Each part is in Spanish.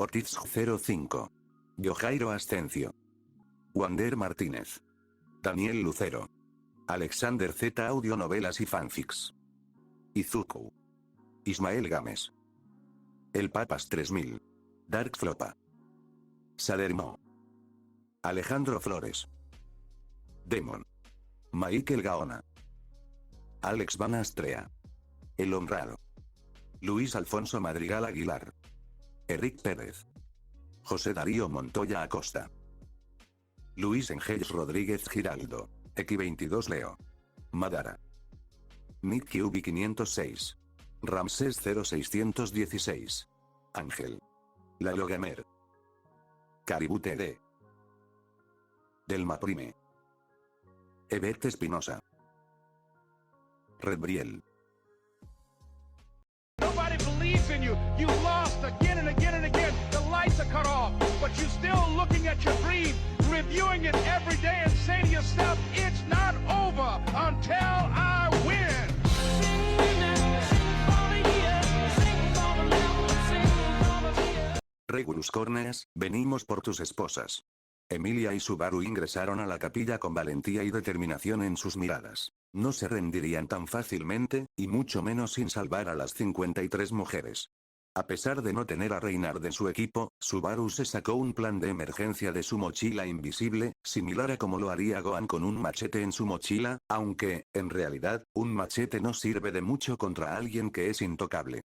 Ortiz 05. Yojairo Ascencio. Wander Martínez. Daniel Lucero. Alexander Z. Audionovelas y fanfics. Izuku. Ismael Gámez. El Papas 3000. Dark Flopa. Sadermo. Alejandro Flores. Demon. Michael Gaona. Alex Van Astrea. El Honrado. Luis Alfonso Madrigal Aguilar. Eric Pérez. José Darío Montoya Acosta. Luis Engels Rodríguez Giraldo. X22 Leo. Madara. Nick QB 506. Ramsés 0616. Ángel. Lalo Gamer. Caribú TD. Delma Prime. Evet Espinosa. Redbriel. Nobody believes in you. You lost again and again and again. The lights are cut off, but you're still looking at your dream, reviewing it every day and saying to yourself, it's not over until I win. Regulus Corneas, venimos por tus esposas. Emilia y Subaru ingresaron a la capilla con valentía y determinación en sus miradas. No se rendirían tan fácilmente, y mucho menos sin salvar a las 53 mujeres. A pesar de no tener a Reinhardt en su equipo, Subaru se sacó un plan de emergencia de su mochila invisible, similar a como lo haría Gohan con un machete en su mochila, aunque, en realidad, un machete no sirve de mucho contra alguien que es intocable.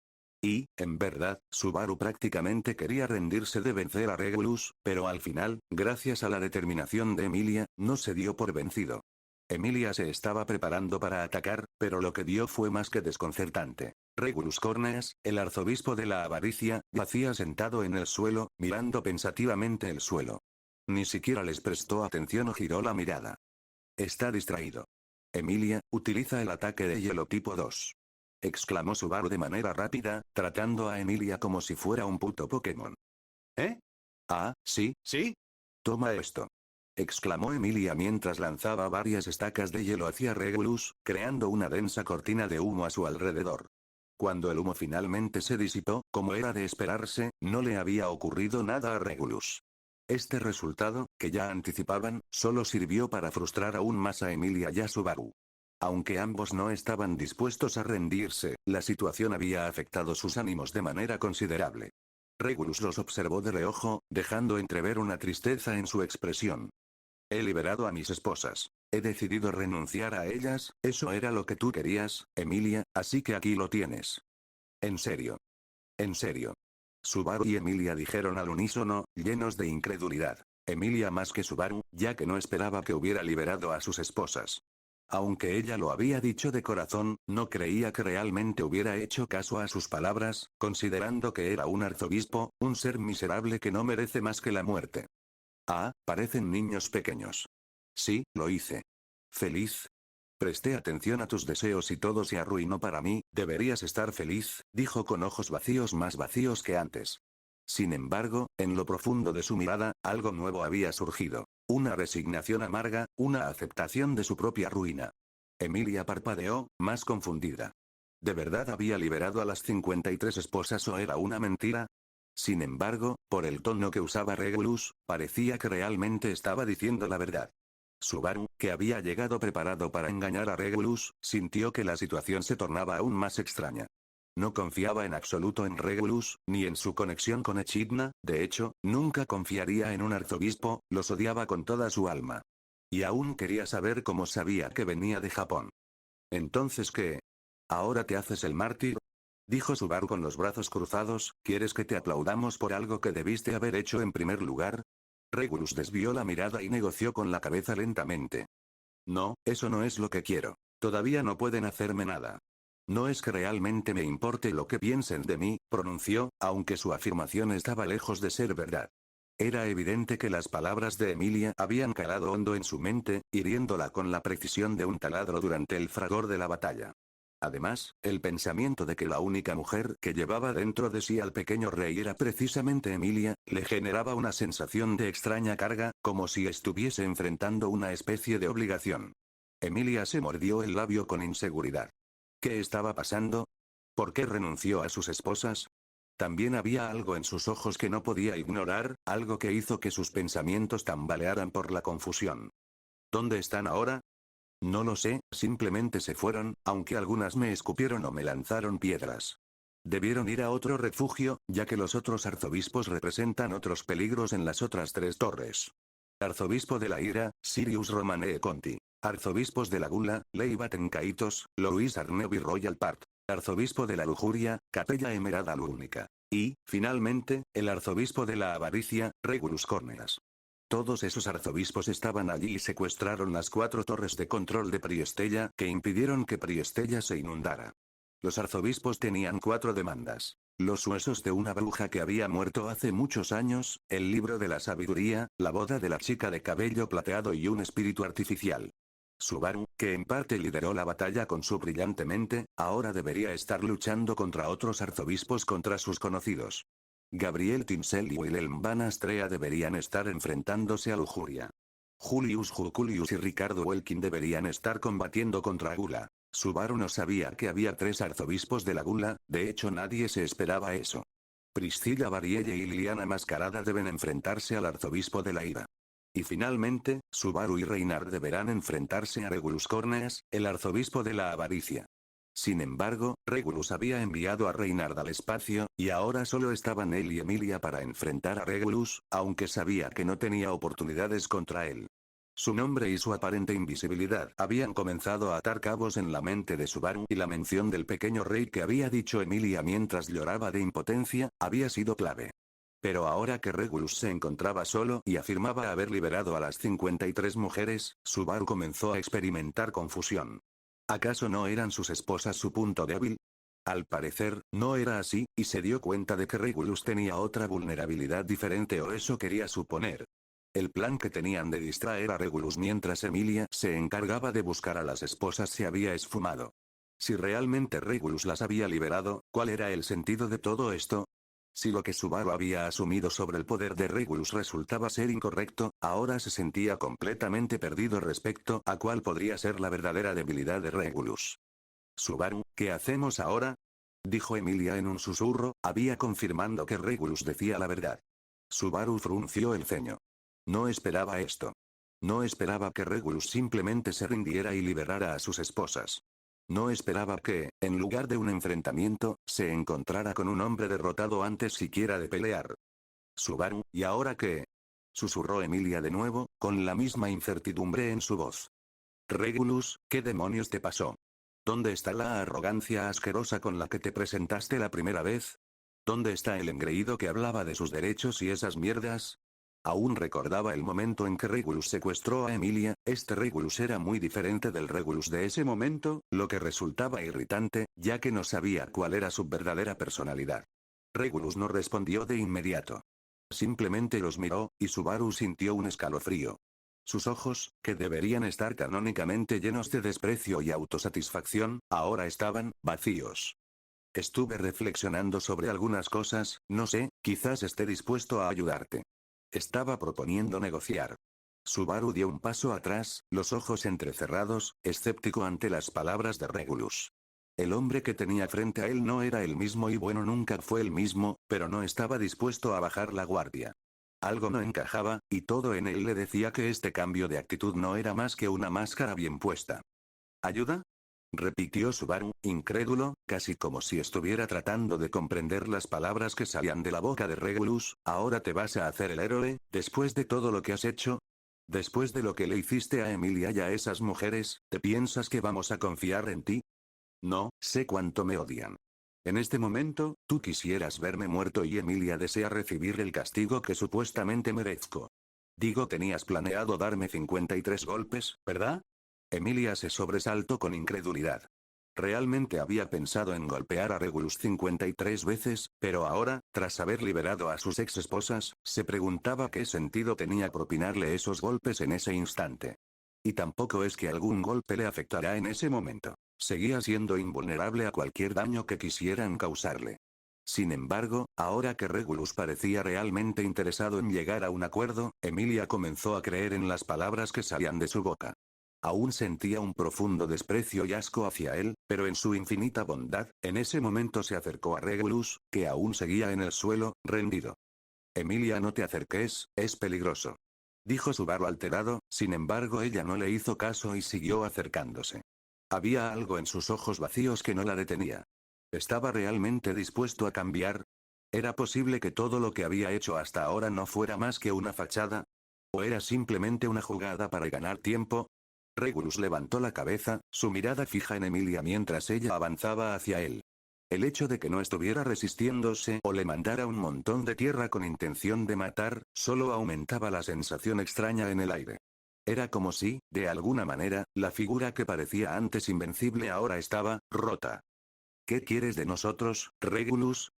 Y, en verdad, Subaru prácticamente quería rendirse de vencer a Regulus, pero al final, gracias a la determinación de Emilia, no se dio por vencido. Emilia se estaba preparando para atacar, pero lo que dio fue más que desconcertante. Regulus Corneas, el arzobispo de la avaricia, yacía sentado en el suelo, mirando pensativamente el suelo. Ni siquiera les prestó atención o giró la mirada. Está distraído. Emilia, utiliza el ataque de hielo tipo 2. Exclamó Subaru de manera rápida, tratando a Emilia como si fuera un puto Pokémon. ¿Eh? Ah, sí, sí. Toma esto. Exclamó Emilia mientras lanzaba varias estacas de hielo hacia Regulus, creando una densa cortina de humo a su alrededor. Cuando el humo finalmente se disipó, como era de esperarse, no le había ocurrido nada a Regulus. Este resultado, que ya anticipaban, solo sirvió para frustrar aún más a Emilia y a Subaru. Aunque ambos no estaban dispuestos a rendirse, la situación había afectado sus ánimos de manera considerable. Regulus los observó de reojo, dejando entrever una tristeza en su expresión. He liberado a mis esposas. He decidido renunciar a ellas, eso era lo que tú querías, Emilia, así que aquí lo tienes. ¿En serio? ¿En serio? Subaru y Emilia dijeron al unísono, llenos de incredulidad. Emilia más que Subaru, ya que no esperaba que hubiera liberado a sus esposas. Aunque ella lo había dicho de corazón, no creía que realmente hubiera hecho caso a sus palabras, considerando que era un arzobispo, un ser miserable que no merece más que la muerte. Ah, parecen niños pequeños. Sí, lo hice. Feliz. Presté atención a tus deseos y todo se arruinó para mí, deberías estar feliz, dijo con ojos vacíos más vacíos que antes. Sin embargo, en lo profundo de su mirada, algo nuevo había surgido. Una resignación amarga, una aceptación de su propia ruina. Emilia parpadeó, más confundida. ¿De verdad había liberado a las 53 esposas o era una mentira? Sin embargo, por el tono que usaba Regulus, parecía que realmente estaba diciendo la verdad. Subaru, que había llegado preparado para engañar a Regulus, sintió que la situación se tornaba aún más extraña. No confiaba en absoluto en Regulus, ni en su conexión con Echidna, de hecho, nunca confiaría en un arzobispo, los odiaba con toda su alma. Y aún quería saber cómo sabía que venía de Japón. ¿Entonces qué? ¿Ahora te haces el mártir? Dijo Subaru con los brazos cruzados, ¿quieres que te aplaudamos por algo que debiste haber hecho en primer lugar? Regulus desvió la mirada y negoció con la cabeza lentamente. No, eso no es lo que quiero. Todavía no pueden hacerme nada. No es que realmente me importe lo que piensen de mí, pronunció, aunque su afirmación estaba lejos de ser verdad. Era evidente que las palabras de Emilia habían calado hondo en su mente, hiriéndola con la precisión de un taladro durante el fragor de la batalla. Además, el pensamiento de que la única mujer que llevaba dentro de sí al pequeño rey era precisamente Emilia, le generaba una sensación de extraña carga, como si estuviese enfrentando una especie de obligación. Emilia se mordió el labio con inseguridad. ¿Qué estaba pasando? ¿Por qué renunció a sus esposas? también había algo en sus ojos que no podía ignorar, algo que hizo que sus pensamientos tambalearan por la confusión. ¿Dónde están ahora? No lo sé, simplemente se fueron, aunque algunas me escupieron o me lanzaron piedras. Debieron ir a otro refugio, ya que los otros arzobispos representan otros peligros en las otras 3 torres. Arzobispo de la ira, Sirius Romane Conti. Arzobispos de la gula, Leibaten Kaitos, Louis Arnebi Royal Part. Arzobispo de la lujuria, Capella Emerada Lúnica. Y, finalmente, el arzobispo de la avaricia, Regulus Córneas. Todos esos arzobispos estaban allí y secuestraron las 4 torres de control de Priestella, que impidieron que Priestella se inundara. Los arzobispos tenían 4 demandas. Los huesos de una bruja que había muerto hace muchos años, el libro de la sabiduría, la boda de la chica de cabello plateado y un espíritu artificial. Subaru, que en parte lideró la batalla con su brillante mente, ahora debería estar luchando contra otros arzobispos contra sus conocidos. Gabriel Tinsel y Wilhelm Van Astrea deberían estar enfrentándose a lujuria. Julius Jurculius y Ricardo Welkin deberían estar combatiendo contra Gula. Subaru no sabía que había 3 arzobispos de la gula, de hecho nadie se esperaba eso. Priscilla Varielle y Liliana Mascarada deben enfrentarse al arzobispo de la ira. Y finalmente, Subaru y Reynard deberán enfrentarse a Regulus Córneas, el arzobispo de la avaricia. Sin embargo, Regulus había enviado a Reynard al espacio, y ahora solo estaban él y Emilia para enfrentar a Regulus, aunque sabía que no tenía oportunidades contra él. Su nombre y su aparente invisibilidad habían comenzado a atar cabos en la mente de Subaru y la mención del pequeño rey que había dicho Emilia mientras lloraba de impotencia, había sido clave. Pero ahora que Regulus se encontraba solo y afirmaba haber liberado a las 53 mujeres, Subaru comenzó a experimentar confusión. ¿Acaso no eran sus esposas su punto débil? Al parecer, no era así, y se dio cuenta de que Regulus tenía otra vulnerabilidad diferente o eso quería suponer. El plan que tenían de distraer a Regulus mientras Emilia se encargaba de buscar a las esposas se había esfumado. Si realmente Regulus las había liberado, ¿cuál era el sentido de todo esto? Si lo que Subaru había asumido sobre el poder de Regulus resultaba ser incorrecto, ahora se sentía completamente perdido respecto a cuál podría ser la verdadera debilidad de Regulus. Subaru, ¿qué hacemos ahora? Dijo Emilia en un susurro, había confirmando que Regulus decía la verdad. Subaru frunció el ceño. No esperaba esto. No esperaba que Regulus simplemente se rindiera y liberara a sus esposas. No esperaba que, en lugar de un enfrentamiento, se encontrara con un hombre derrotado antes siquiera de pelear. Subaru, ¿y ahora qué? Susurró Emilia de nuevo, con la misma incertidumbre en su voz. Regulus, ¿qué demonios te pasó? ¿Dónde está la arrogancia asquerosa con la que te presentaste la primera vez? ¿Dónde está el engreído que hablaba de sus derechos y esas mierdas? Aún recordaba el momento en que Regulus secuestró a Emilia, este Regulus era muy diferente del Regulus de ese momento, lo que resultaba irritante, ya que no sabía cuál era su verdadera personalidad. Regulus no respondió de inmediato. Simplemente los miró, y Subaru sintió un escalofrío. Sus ojos, que deberían estar canónicamente llenos de desprecio y autosatisfacción, ahora estaban vacíos. Estuve reflexionando sobre algunas cosas, no sé, quizás esté dispuesto a ayudarte. Estaba proponiendo negociar. Subaru dio un paso atrás, los ojos entrecerrados, escéptico ante las palabras de Regulus. El hombre que tenía frente a él no era el mismo y bueno nunca fue el mismo, pero no estaba dispuesto a bajar la guardia. Algo no encajaba, y todo en él le decía que este cambio de actitud no era más que una máscara bien puesta. ¿Ayuda? Repitió Subaru, incrédulo, casi como si estuviera tratando de comprender las palabras que salían de la boca de Regulus. ¿Ahora te vas a hacer el héroe, después de todo lo que has hecho? Después de lo que le hiciste a Emilia y a esas mujeres, ¿te piensas que vamos a confiar en ti? No, sé cuánto me odian. En este momento, tú quisieras verme muerto y Emilia desea recibir el castigo que supuestamente merezco. Digo, tenías planeado darme 53 golpes, ¿verdad? Emilia se sobresaltó con incredulidad. Realmente había pensado en golpear a Regulus 53 veces, pero ahora, tras haber liberado a sus ex esposas, se preguntaba qué sentido tenía propinarle esos golpes en ese instante. Y tampoco es que algún golpe le afectará en ese momento. Seguía siendo invulnerable a cualquier daño que quisieran causarle. Sin embargo, ahora que Regulus parecía realmente interesado en llegar a un acuerdo, Emilia comenzó a creer en las palabras que salían de su boca. aún sentía un profundo desprecio y asco hacia él, pero en su infinita bondad, en ese momento se acercó a Regulus, que aún seguía en el suelo, rendido. Emilia, no te acerques, es peligroso. Dijo Subaru alterado, sin embargo ella no le hizo caso y siguió acercándose. Había algo en sus ojos vacíos que no la detenía. ¿Estaba realmente dispuesto a cambiar? ¿Era posible que todo lo que había hecho hasta ahora no fuera más que una fachada? ¿O era simplemente una jugada para ganar tiempo? Regulus levantó la cabeza, su mirada fija en Emilia mientras ella avanzaba hacia él. El hecho de que no estuviera resistiéndose o le mandara un montón de tierra con intención de matar, solo aumentaba la sensación extraña en el aire. Era como si, de alguna manera, la figura que parecía antes invencible ahora estaba rota. ¿Qué quieres de nosotros, Regulus?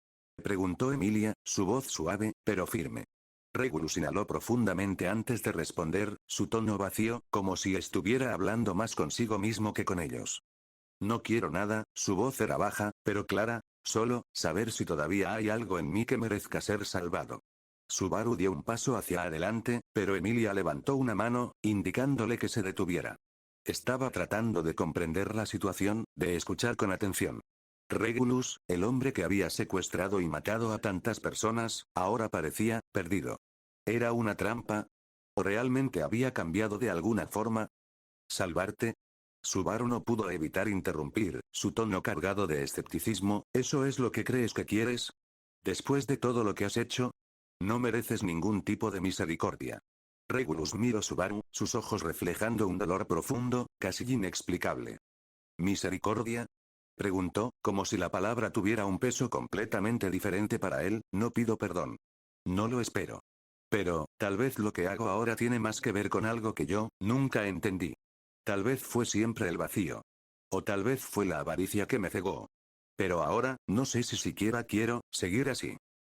Preguntó Emilia, su voz suave, pero firme. Regulus inhaló profundamente antes de responder, su tono vacío, como si estuviera hablando más consigo mismo que con ellos. No quiero nada, su voz era baja, pero clara, solo, saber si todavía hay algo en mí que merezca ser salvado. Subaru dio un paso hacia adelante, pero Emilia levantó una mano, indicándole que se detuviera. Estaba tratando de comprender la situación, de escuchar con atención. Regulus, el hombre que había secuestrado y matado a tantas personas, ahora parecía perdido. ¿Era una trampa? ¿O realmente había cambiado de alguna forma? ¿Salvarte? Subaru no pudo evitar interrumpir, su tono cargado de escepticismo. ¿Eso es lo que crees que quieres? Después de todo lo que has hecho, no mereces ningún tipo de misericordia. Regulus miró a Subaru, sus ojos reflejando un dolor profundo, casi inexplicable. ¿Misericordia? Preguntó, como si la palabra tuviera un peso completamente diferente para él. No pido perdón. No lo espero. Pero, tal vez lo que hago ahora tiene más que ver con algo que yo nunca entendí. Tal vez fue siempre el vacío. O tal vez fue la avaricia que me cegó. Pero ahora, no sé si siquiera quiero seguir así.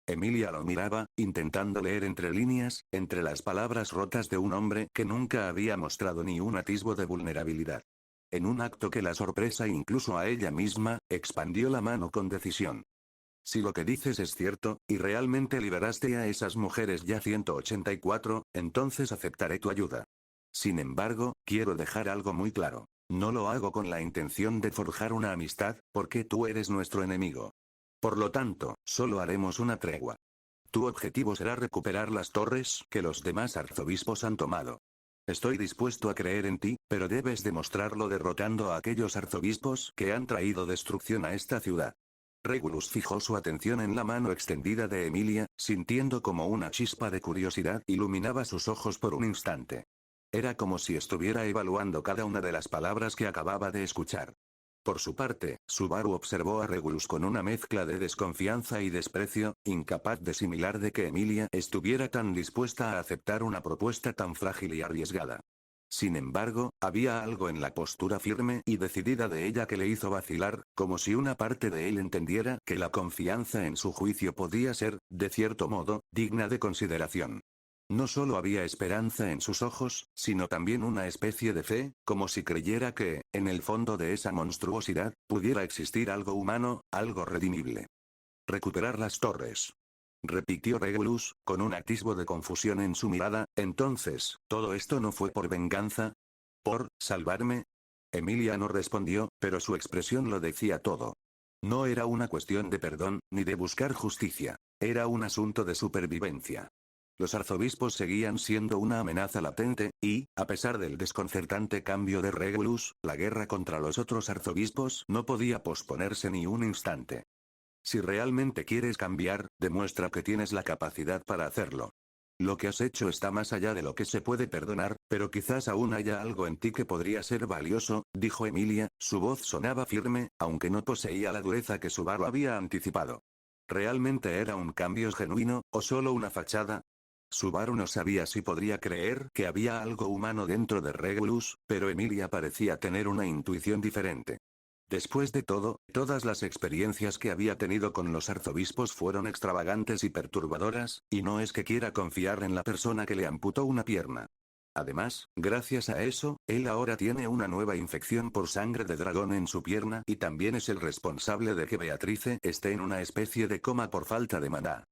Emilia lo miraba, intentando leer entre líneas, entre las palabras rotas de un hombre que nunca había mostrado ni un atisbo de vulnerabilidad. En un acto que la sorpresa incluso a ella misma, expandió la mano con decisión. Si lo que dices es cierto, y realmente liberaste a esas mujeres ya 184, entonces aceptaré tu ayuda. Sin embargo, quiero dejar algo muy claro. No lo hago con la intención de forjar una amistad, porque tú eres nuestro enemigo. Por lo tanto, solo haremos una tregua. Tu objetivo será recuperar las torres que los demás arzobispos han tomado. Estoy dispuesto a creer en ti, pero debes demostrarlo derrotando a aquellos arzobispos que han traído destrucción a esta ciudad. Regulus fijó su atención en la mano extendida de Emilia, sintiendo como una chispa de curiosidad iluminaba sus ojos por un instante. Era como si estuviera evaluando cada una de las palabras que acababa de escuchar. Por su parte, Subaru observó a Regulus con una mezcla de desconfianza y desprecio, incapaz de asimilar de que Emilia estuviera tan dispuesta a aceptar una propuesta tan frágil y arriesgada. Sin embargo, había algo en la postura firme y decidida de ella que le hizo vacilar, como si una parte de él entendiera que la confianza en su juicio podía ser, de cierto modo, digna de consideración. No solo había esperanza en sus ojos, sino también una especie de fe, como si creyera que, en el fondo de esa monstruosidad, pudiera existir algo humano, algo redimible. Recuperar las torres. Repitió Regulus, con un atisbo de confusión en su mirada. Entonces, ¿todo esto no fue por venganza? ¿Por salvarme? Emilia no respondió, pero su expresión lo decía todo. No era una cuestión de perdón, ni de buscar justicia. Era un asunto de supervivencia. Los arzobispos seguían siendo una amenaza latente, y, a pesar del desconcertante cambio de Regulus, la guerra contra los otros arzobispos no podía posponerse ni un instante. Si realmente quieres cambiar, demuestra que tienes la capacidad para hacerlo. Lo que has hecho está más allá de lo que se puede perdonar, pero quizás aún haya algo en ti que podría ser valioso, dijo Emilia, su voz sonaba firme, aunque no poseía la dureza que Subaru había anticipado. ¿Realmente era un cambio genuino, o solo una fachada? Subaru no sabía si podría creer que había algo humano dentro de Regulus, pero Emilia parecía tener una intuición diferente. Después de todo, todas las experiencias que había tenido con los arzobispos fueron extravagantes y perturbadoras, y no es que quiera confiar en la persona que le amputó una pierna. Además, gracias a eso, él ahora tiene una nueva infección por sangre de dragón en su pierna y también es el responsable de que Beatrice esté en una especie de coma por falta de maná.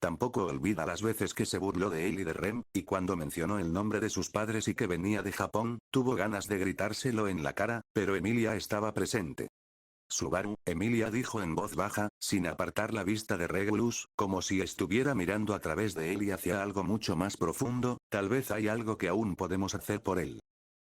Tampoco olvida las veces que se burló de él y de Rem, y cuando mencionó el nombre de sus padres y que venía de Japón, tuvo ganas de gritárselo en la cara, pero Emilia estaba presente. Subaru, Emilia dijo en voz baja, sin apartar la vista de Regulus, como si estuviera mirando a través de él y hacia algo mucho más profundo, tal vez hay algo que aún podemos hacer por él.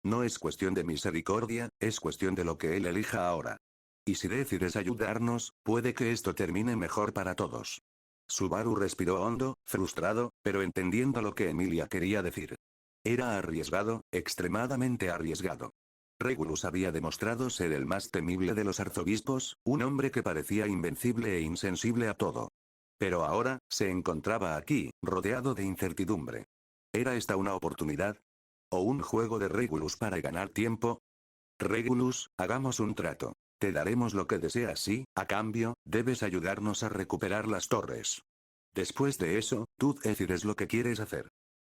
No es cuestión de misericordia, es cuestión de lo que él elija ahora. Y si decides ayudarnos, puede que esto termine mejor para todos. Subaru respiró hondo, frustrado, pero entendiendo lo que Emilia quería decir. Era arriesgado, extremadamente arriesgado. Regulus había demostrado ser el más temible de los arzobispos, un hombre que parecía invencible e insensible a todo. Pero ahora, se encontraba aquí, rodeado de incertidumbre. ¿Era esta una oportunidad? ¿O un juego de Regulus para ganar tiempo? Regulus, hagamos un trato. Te daremos lo que deseas y, a cambio, debes ayudarnos a recuperar las torres. Después de eso, tú decides lo que quieres hacer.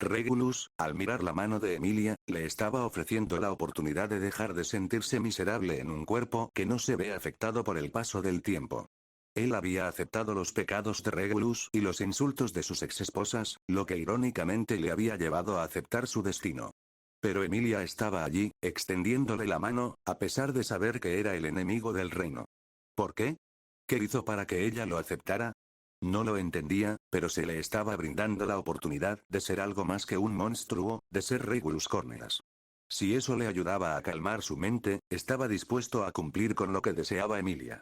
Regulus, al mirar la mano de Emilia, le estaba ofreciendo la oportunidad de dejar de sentirse miserable en un cuerpo que no se ve afectado por el paso del tiempo. Él había aceptado los pecados de Regulus y los insultos de sus exesposas, lo que irónicamente le había llevado a aceptar su destino. Pero Emilia estaba allí, extendiéndole la mano, a pesar de saber que era el enemigo del reino. ¿Por qué? ¿Qué hizo para que ella lo aceptara? No lo entendía, pero se le estaba brindando la oportunidad de ser algo más que un monstruo, de ser Regulus Corneas. Si eso le ayudaba a calmar su mente, estaba dispuesto a cumplir con lo que deseaba Emilia.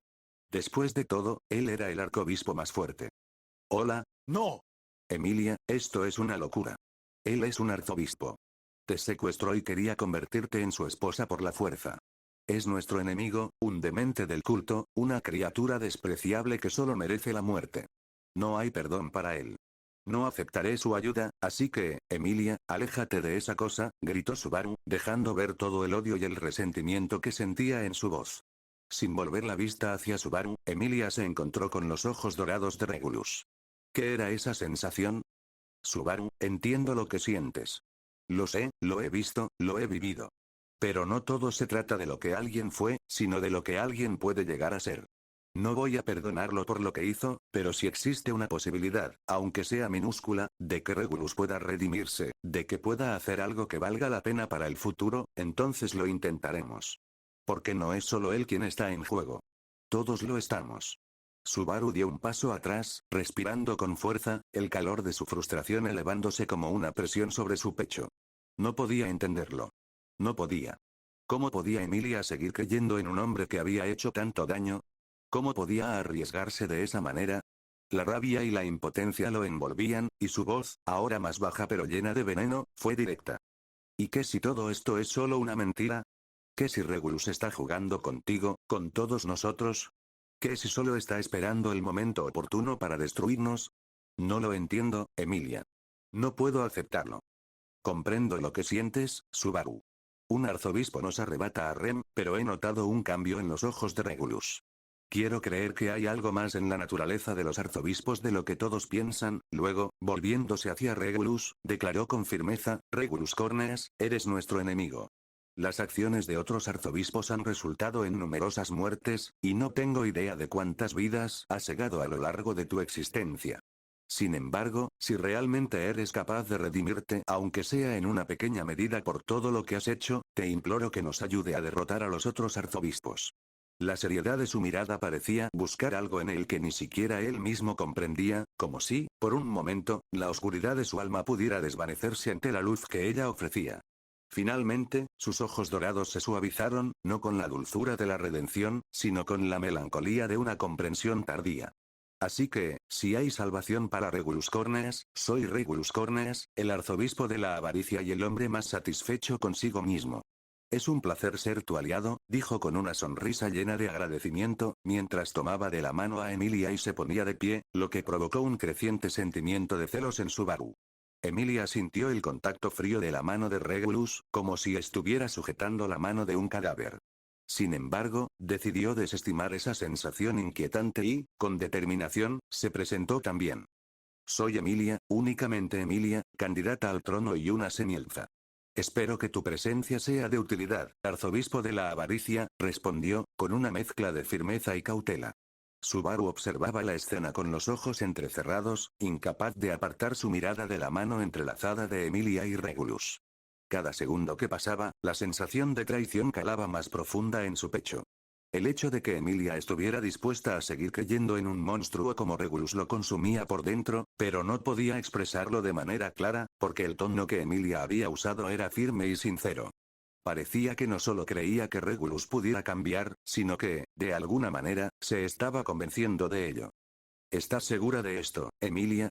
Después de todo, él era el arzobispo más fuerte. Hola. No. Emilia, esto es una locura. Él es un arzobispo. Te secuestró y quería convertirte en su esposa por la fuerza. Es nuestro enemigo, un demente del culto, una criatura despreciable que solo merece la muerte. No hay perdón para él. No aceptaré su ayuda, así que, Emilia, aléjate de esa cosa, gritó Subaru, dejando ver todo el odio y el resentimiento que sentía en su voz. Sin volver la vista hacia Subaru, Emilia se encontró con los ojos dorados de Regulus. ¿Qué era esa sensación? Subaru, entiendo lo que sientes. Lo sé, lo he visto, lo he vivido. Pero no todo se trata de lo que alguien fue, sino de lo que alguien puede llegar a ser. No voy a perdonarlo por lo que hizo, pero si existe una posibilidad, aunque sea minúscula, de que Regulus pueda redimirse, de que pueda hacer algo que valga la pena para el futuro, entonces lo intentaremos. Porque no es solo él quien está en juego. Todos lo estamos. Subaru dio un paso atrás, respirando con fuerza, el calor de su frustración elevándose como una presión sobre su pecho. No podía entenderlo. No podía. ¿Cómo podía Emilia seguir creyendo en un hombre que había hecho tanto daño? ¿Cómo podía arriesgarse de esa manera? La rabia y la impotencia lo envolvían, y su voz, ahora más baja pero llena de veneno, fue directa. ¿Y qué si todo esto es solo una mentira? ¿Qué si Regulus está jugando contigo, con todos nosotros? ¿Qué si solo está esperando el momento oportuno para destruirnos? No lo entiendo, Emilia. No puedo aceptarlo. Comprendo lo que sientes, Subaru. Un arzobispo nos arrebata a Rem, pero he notado un cambio en los ojos de Regulus. Quiero creer que hay algo más en la naturaleza de los arzobispos de lo que todos piensan. Luego, volviéndose hacia Regulus, declaró con firmeza, Regulus Corneas, eres nuestro enemigo. Las acciones de otros arzobispos han resultado en numerosas muertes, y no tengo idea de cuántas vidas has segado a lo largo de tu existencia. Sin embargo, si realmente eres capaz de redimirte, aunque sea en una pequeña medida por todo lo que has hecho, te imploro que nos ayude a derrotar a los otros arzobispos. La seriedad de su mirada parecía buscar algo en él que ni siquiera él mismo comprendía, como si, por un momento, la oscuridad de su alma pudiera desvanecerse ante la luz que ella ofrecía. Finalmente, sus ojos dorados se suavizaron, no con la dulzura de la redención, sino con la melancolía de una comprensión tardía. Así que, si hay salvación para Regulus Corneas, soy Regulus Corneas, el arzobispo de la avaricia y el hombre más satisfecho consigo mismo. Es un placer ser tu aliado, dijo con una sonrisa llena de agradecimiento, mientras tomaba de la mano a Emilia y se ponía de pie, lo que provocó un creciente sentimiento de celos en Subaru. Emilia sintió el contacto frío de la mano de Regulus, como si estuviera sujetando la mano de un cadáver. Sin embargo, decidió desestimar esa sensación inquietante y, con determinación, se presentó también. Soy Emilia, únicamente Emilia, candidata al trono y una semielfa. Espero que tu presencia sea de utilidad, arzobispo de la avaricia, respondió, con una mezcla de firmeza y cautela. Subaru observaba la escena con los ojos entrecerrados, incapaz de apartar su mirada de la mano entrelazada de Emilia y Regulus. Cada segundo que pasaba, la sensación de traición calaba más profunda en su pecho. El hecho de que Emilia estuviera dispuesta a seguir creyendo en un monstruo como Regulus lo consumía por dentro, pero no podía expresarlo de manera clara, porque el tono que Emilia había usado era firme y sincero. Parecía que no solo creía que Regulus pudiera cambiar, sino que, de alguna manera, se estaba convenciendo de ello. ¿Estás segura de esto, Emilia?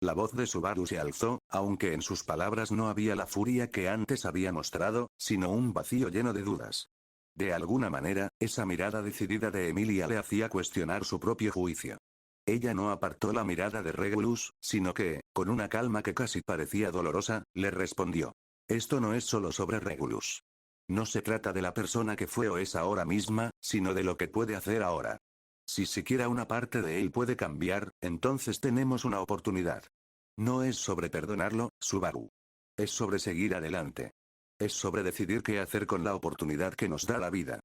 La voz de Subaru se alzó, aunque en sus palabras no había la furia que antes había mostrado, sino un vacío lleno de dudas. De alguna manera, esa mirada decidida de Emilia le hacía cuestionar su propio juicio. Ella no apartó la mirada de Regulus, sino que, con una calma que casi parecía dolorosa, le respondió. Esto no es solo sobre Regulus. No se trata de la persona que fue o es ahora misma, sino de lo que puede hacer ahora. Si siquiera una parte de él puede cambiar, entonces tenemos una oportunidad. No es sobre perdonarlo, Subaru. Es sobre seguir adelante. Es sobre decidir qué hacer con la oportunidad que nos da la vida.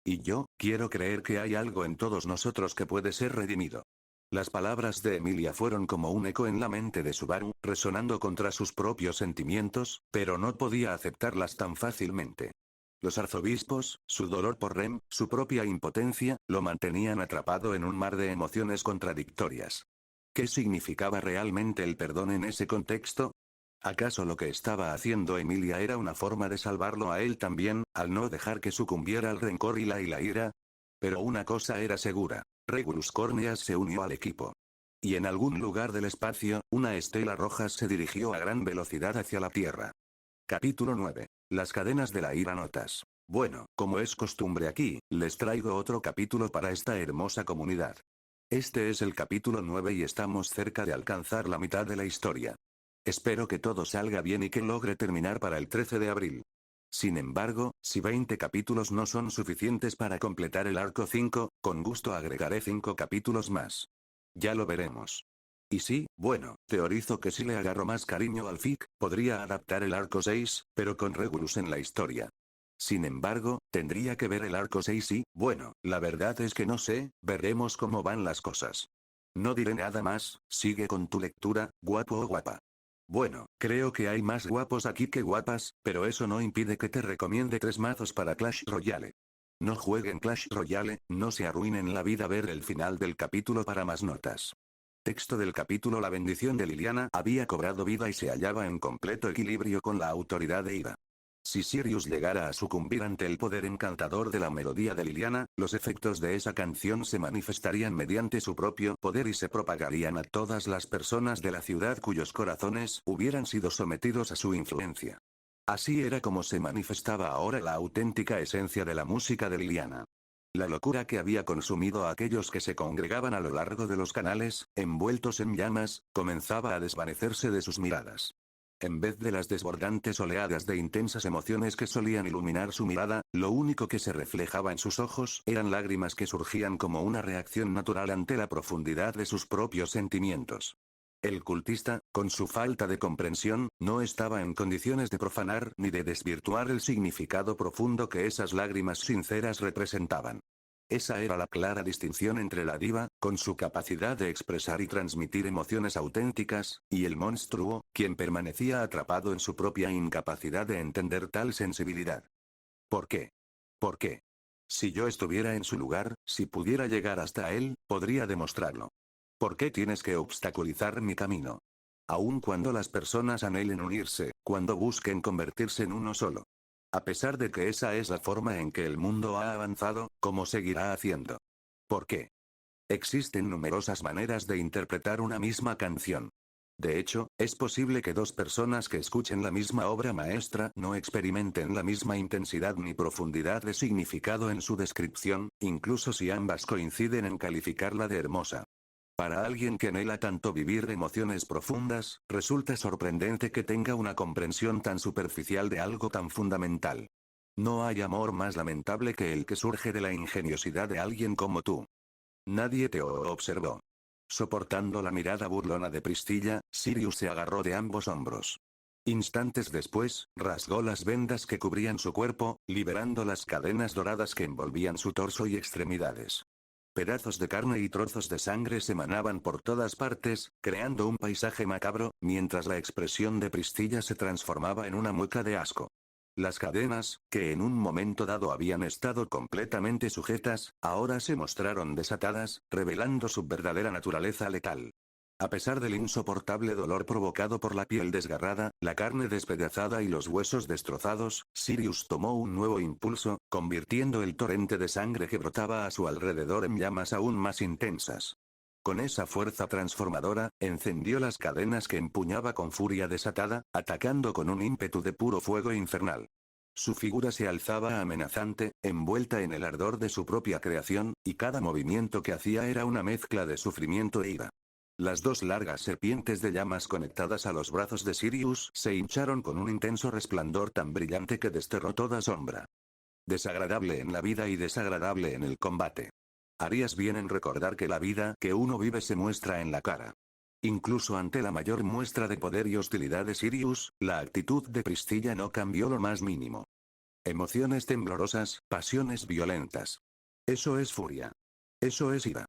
Y yo, quiero creer que hay algo en todos nosotros que puede ser redimido. Las palabras de Emilia fueron como un eco en la mente de Subaru, resonando contra sus propios sentimientos, pero no podía aceptarlas tan fácilmente. Los arzobispos, su dolor por Rem, su propia impotencia, lo mantenían atrapado en un mar de emociones contradictorias. ¿Qué significaba realmente el perdón en ese contexto? ¿Acaso lo que estaba haciendo Emilia era una forma de salvarlo a él también, al no dejar que sucumbiera al rencor y la ira? Pero una cosa era segura. Regulus Corneas se unió al equipo. Y en algún lugar del espacio, una estela roja se dirigió a gran velocidad hacia la Tierra. Capítulo 9. Las cadenas de la ira notas. Bueno, como es costumbre aquí, les traigo otro capítulo para esta hermosa comunidad. Este es el capítulo 9 y estamos cerca de alcanzar la mitad de la historia. Espero que todo salga bien y que logre terminar para el 13 de abril. Sin embargo, si 20 capítulos no son suficientes para completar el arco 5, con gusto agregaré 5 capítulos más. Ya lo veremos. Y sí, bueno, teorizo que si le agarro más cariño al fic, podría adaptar el arco 6, pero con Regulus en la historia. Sin embargo, tendría que ver el arco 6 y, bueno, la verdad es que no sé, veremos cómo van las cosas. No diré nada más, sigue con tu lectura, guapo o guapa. Bueno, creo que hay más guapos aquí que guapas, pero eso no impide que te recomiende 3 mazos para Clash Royale. No jueguen Clash Royale, no se arruinen la vida. Ver el final del capítulo para más notas. Texto del capítulo. La bendición de Liliana había cobrado vida y se hallaba en completo equilibrio con la autoridad de Ida. Si Sirius llegara a sucumbir ante el poder encantador de la melodía de Liliana, los efectos de esa canción se manifestarían mediante su propio poder y se propagarían a todas las personas de la ciudad cuyos corazones hubieran sido sometidos a su influencia. Así era como se manifestaba ahora la auténtica esencia de la música de Liliana. La locura que había consumido a aquellos que se congregaban a lo largo de los canales, envueltos en llamas, comenzaba a desvanecerse de sus miradas. En vez de las desbordantes oleadas de intensas emociones que solían iluminar su mirada, lo único que se reflejaba en sus ojos eran lágrimas que surgían como una reacción natural ante la profundidad de sus propios sentimientos. El cultista, con su falta de comprensión, no estaba en condiciones de profanar ni de desvirtuar el significado profundo que esas lágrimas sinceras representaban. Esa era la clara distinción entre la diva, con su capacidad de expresar y transmitir emociones auténticas, y el monstruo, quien permanecía atrapado en su propia incapacidad de entender tal sensibilidad. ¿Por qué? ¿Por qué? Si yo estuviera en su lugar, si pudiera llegar hasta él, podría demostrarlo. ¿Por qué tienes que obstaculizar mi camino? Aun cuando las personas anhelen unirse, cuando busquen convertirse en uno solo. A pesar de que esa es la forma en que el mundo ha avanzado, ¿cómo seguirá haciendo? ¿Por qué? Existen numerosas maneras de interpretar una misma canción. De hecho, es posible que dos personas que escuchen la misma obra maestra no experimenten la misma intensidad ni profundidad de significado en su descripción, incluso si ambas coinciden en calificarla de hermosa. Para alguien que anhela tanto vivir emociones profundas, resulta sorprendente que tenga una comprensión tan superficial de algo tan fundamental. No hay amor más lamentable que el que surge de la ingeniosidad de alguien como tú. Nadie te observó. Soportando la mirada burlona de Pristilla, Sirius se agarró de ambos hombros. Instantes después, rasgó las vendas que cubrían su cuerpo, liberando las cadenas doradas que envolvían su torso y extremidades. Pedazos de carne y trozos de sangre se emanaban por todas partes, creando un paisaje macabro, mientras la expresión de Priscilla se transformaba en una mueca de asco. Las cadenas, que en un momento dado habían estado completamente sujetas, ahora se mostraron desatadas, revelando su verdadera naturaleza letal. A pesar del insoportable dolor provocado por la piel desgarrada, la carne despedazada y los huesos destrozados, Sirius tomó un nuevo impulso, convirtiendo el torrente de sangre que brotaba a su alrededor en llamas aún más intensas. Con esa fuerza transformadora, encendió las cadenas que empuñaba con furia desatada, atacando con un ímpetu de puro fuego infernal. Su figura se alzaba amenazante, envuelta en el ardor de su propia creación, y cada movimiento que hacía era una mezcla de sufrimiento e ira. Las dos largas serpientes de llamas conectadas a los brazos de Sirius se hincharon con un intenso resplandor tan brillante que desterró toda sombra. Desagradable en la vida y desagradable en el combate. Harías bien en recordar que la vida que uno vive se muestra en la cara. Incluso ante la mayor muestra de poder y hostilidad de Sirius, la actitud de Priscilla no cambió lo más mínimo. Emociones temblorosas, pasiones violentas. Eso es furia. Eso es ira.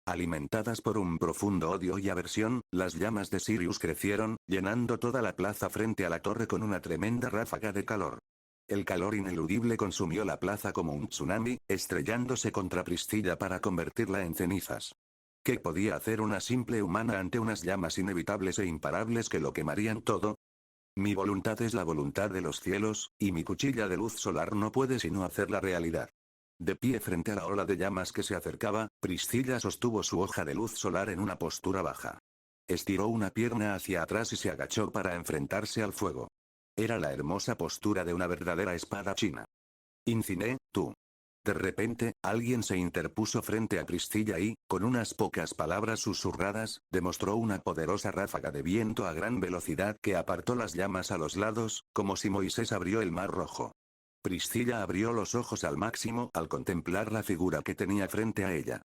Alimentadas por un profundo odio y aversión, las llamas de Sirius crecieron, llenando toda la plaza frente a la torre con una tremenda ráfaga de calor. El calor ineludible consumió la plaza como un tsunami, estrellándose contra Priscilla para convertirla en cenizas. ¿Qué podía hacer una simple humana ante unas llamas inevitables e imparables que lo quemarían todo? Mi voluntad es la voluntad de los cielos, y mi cuchilla de luz solar no puede sino hacerla realidad. De pie frente a la ola de llamas que se acercaba, Priscilla sostuvo su hoja de luz solar en una postura baja. Estiró una pierna hacia atrás y se agachó para enfrentarse al fuego. Era la hermosa postura de una verdadera espada china. Inciné, tú. De repente, alguien se interpuso frente a Priscilla y, con unas pocas palabras susurradas, demostró una poderosa ráfaga de viento a gran velocidad que apartó las llamas a los lados, como si Moisés abrió el mar rojo. Priscilla abrió los ojos al máximo al contemplar la figura que tenía frente a ella.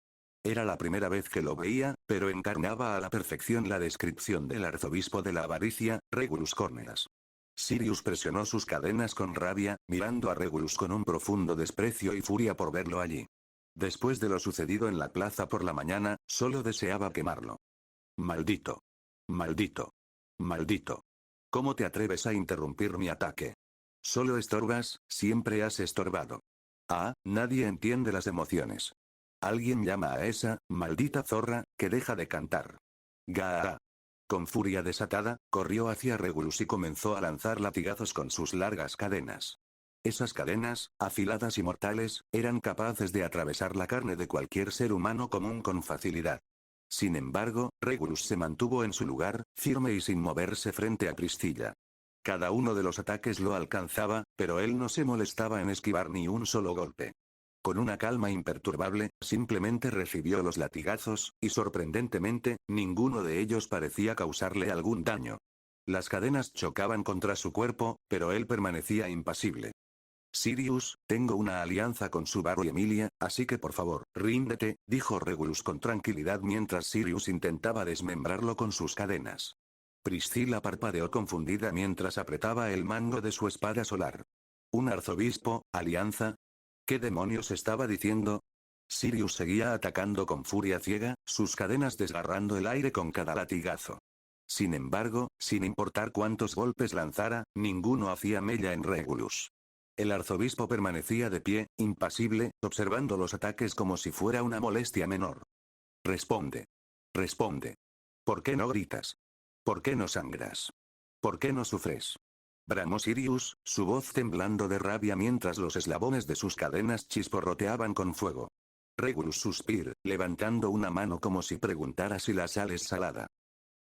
Era la primera vez que lo veía, pero encarnaba a la perfección la descripción del arzobispo de la avaricia, Regulus Corneas. Sirius presionó sus cadenas con rabia, mirando a Regulus con un profundo desprecio y furia por verlo allí. Después de lo sucedido en la plaza por la mañana, solo deseaba quemarlo. Maldito. Maldito. Maldito. ¿Cómo te atreves a interrumpir mi ataque? Solo estorbas, siempre has estorbado. Ah, nadie entiende las emociones. Alguien llama a esa, maldita zorra, que deja de cantar. Gaa. Con furia desatada, corrió hacia Regulus y comenzó a lanzar latigazos con sus largas cadenas. Esas cadenas, afiladas y mortales, eran capaces de atravesar la carne de cualquier ser humano común con facilidad. Sin embargo, Regulus se mantuvo en su lugar, firme y sin moverse frente a Priscilla. Cada uno de los ataques lo alcanzaba, pero él no se molestaba en esquivar ni un solo golpe. Con una calma imperturbable, simplemente recibió los latigazos, y sorprendentemente, ninguno de ellos parecía causarle algún daño. Las cadenas chocaban contra su cuerpo, pero él permanecía impasible. Sirius, tengo una alianza con Subaru y Emilia, así que por favor, ríndete, dijo Regulus con tranquilidad mientras Sirius intentaba desmembrarlo con sus cadenas. Priscilla parpadeó confundida mientras apretaba el mango de su espada solar. ¿Un arzobispo, alianza? ¿Qué demonios estaba diciendo? Sirius seguía atacando con furia ciega, sus cadenas desgarrando el aire con cada latigazo. Sin embargo, sin importar cuántos golpes lanzara, ninguno hacía mella en Regulus. El arzobispo permanecía de pie, impasible, observando los ataques como si fuera una molestia menor. Responde. Responde. ¿Por qué no gritas? ¿Por qué no sangras? ¿Por qué no sufres? Bramó Sirius, su voz temblando de rabia mientras los eslabones de sus cadenas chisporroteaban con fuego. Regulus suspiró, levantando una mano como si preguntara si la sal es salada.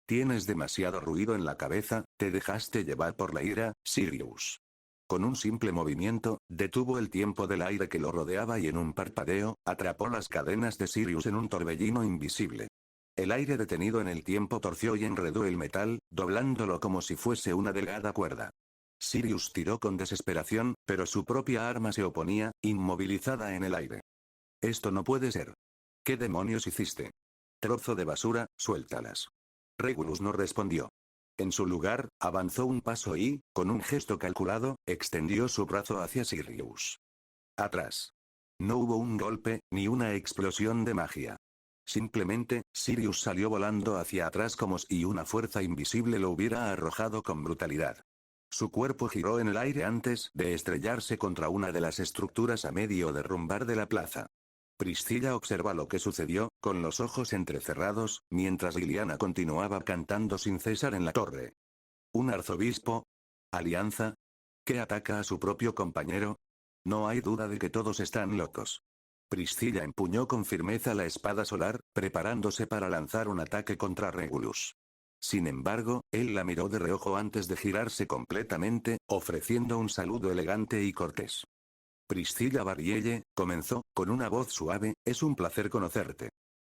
Tienes demasiado ruido en la cabeza, te dejaste llevar por la ira, Sirius. Con un simple movimiento, detuvo el tiempo del aire que lo rodeaba y en un parpadeo, atrapó las cadenas de Sirius en un torbellino invisible. El aire detenido en el tiempo torció y enredó el metal, doblándolo como si fuese una delgada cuerda. Sirius tiró con desesperación, pero su propia arma se oponía, inmovilizada en el aire. Esto no puede ser. ¿Qué demonios hiciste? Trozo de basura, suéltalas. Regulus no respondió. En su lugar, avanzó un paso y, con un gesto calculado, extendió su brazo hacia Sirius. Atrás. No hubo un golpe, ni una explosión de magia. Simplemente, Sirius salió volando hacia atrás como si una fuerza invisible lo hubiera arrojado con brutalidad. Su cuerpo giró en el aire antes de estrellarse contra una de las estructuras a medio derrumbar de la plaza. Priscilla observa lo que sucedió, con los ojos entrecerrados, mientras Liliana continuaba cantando sin cesar en la torre. ¿Un arzobispo? ¿Alianza? ¿Que ataca a su propio compañero? No hay duda de que todos están locos. Priscilla empuñó con firmeza la espada solar, preparándose para lanzar un ataque contra Regulus. Sin embargo, él la miró de reojo antes de girarse completamente, ofreciendo un saludo elegante y cortés. Priscilla Barrielle, comenzó, con una voz suave, es un placer conocerte.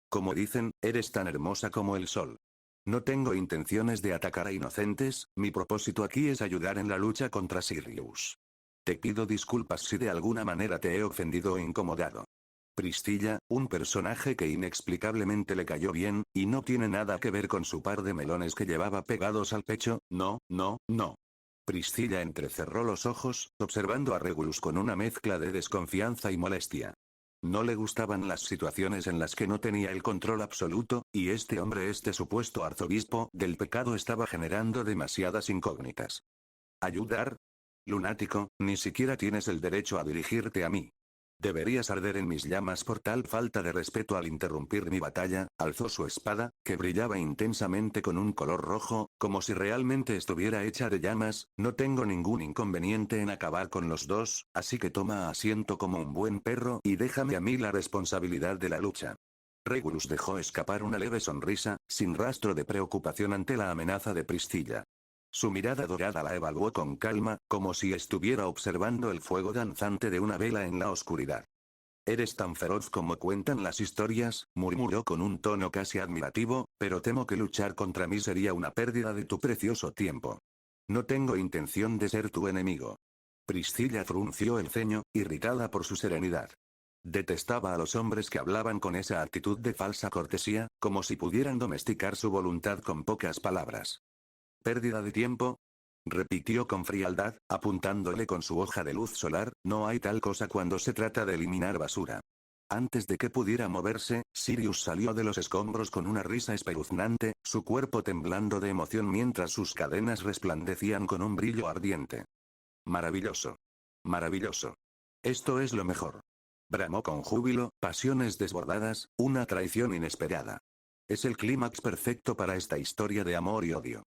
Como dicen, eres tan hermosa como el sol. No tengo intenciones de atacar a inocentes, mi propósito aquí es ayudar en la lucha contra Sirius. Te pido disculpas si de alguna manera te he ofendido o incomodado. Priscilla, un personaje que inexplicablemente le cayó bien, y no tiene nada que ver con su par de melones que llevaba pegados al pecho, no, no, no. Priscilla entrecerró los ojos, observando a Regulus con una mezcla de desconfianza y molestia. No le gustaban las situaciones en las que no tenía el control absoluto, y este supuesto arzobispo del pecado estaba generando demasiadas incógnitas. ¿Ayudar? Lunático, ni siquiera tienes el derecho a dirigirte a mí. Deberías arder en mis llamas por tal falta de respeto al interrumpir mi batalla. Alzó su espada, que brillaba intensamente con un color rojo, como si realmente estuviera hecha de llamas. No tengo ningún inconveniente en acabar con los dos, así que toma asiento como un buen perro y déjame a mí la responsabilidad de la lucha. Regulus dejó escapar una leve sonrisa, sin rastro de preocupación ante la amenaza de Priscilla. Su mirada dorada la evaluó con calma, como si estuviera observando el fuego danzante de una vela en la oscuridad. Eres tan feroz como cuentan las historias, murmuró con un tono casi admirativo, pero temo que luchar contra mí sería una pérdida de tu precioso tiempo. No tengo intención de ser tu enemigo. Priscilla frunció el ceño, irritada por su serenidad. Detestaba a los hombres que hablaban con esa actitud de falsa cortesía, como si pudieran domesticar su voluntad con pocas palabras. ¿Pérdida de tiempo? Repitió con frialdad, apuntándole con su hoja de luz solar, no hay tal cosa cuando se trata de eliminar basura. Antes de que pudiera moverse, Sirius salió de los escombros con una risa espeluznante, su cuerpo temblando de emoción mientras sus cadenas resplandecían con un brillo ardiente. Maravilloso. Maravilloso. Esto es lo mejor. Bramó con júbilo, pasiones desbordadas, una traición inesperada. Es el clímax perfecto para esta historia de amor y odio.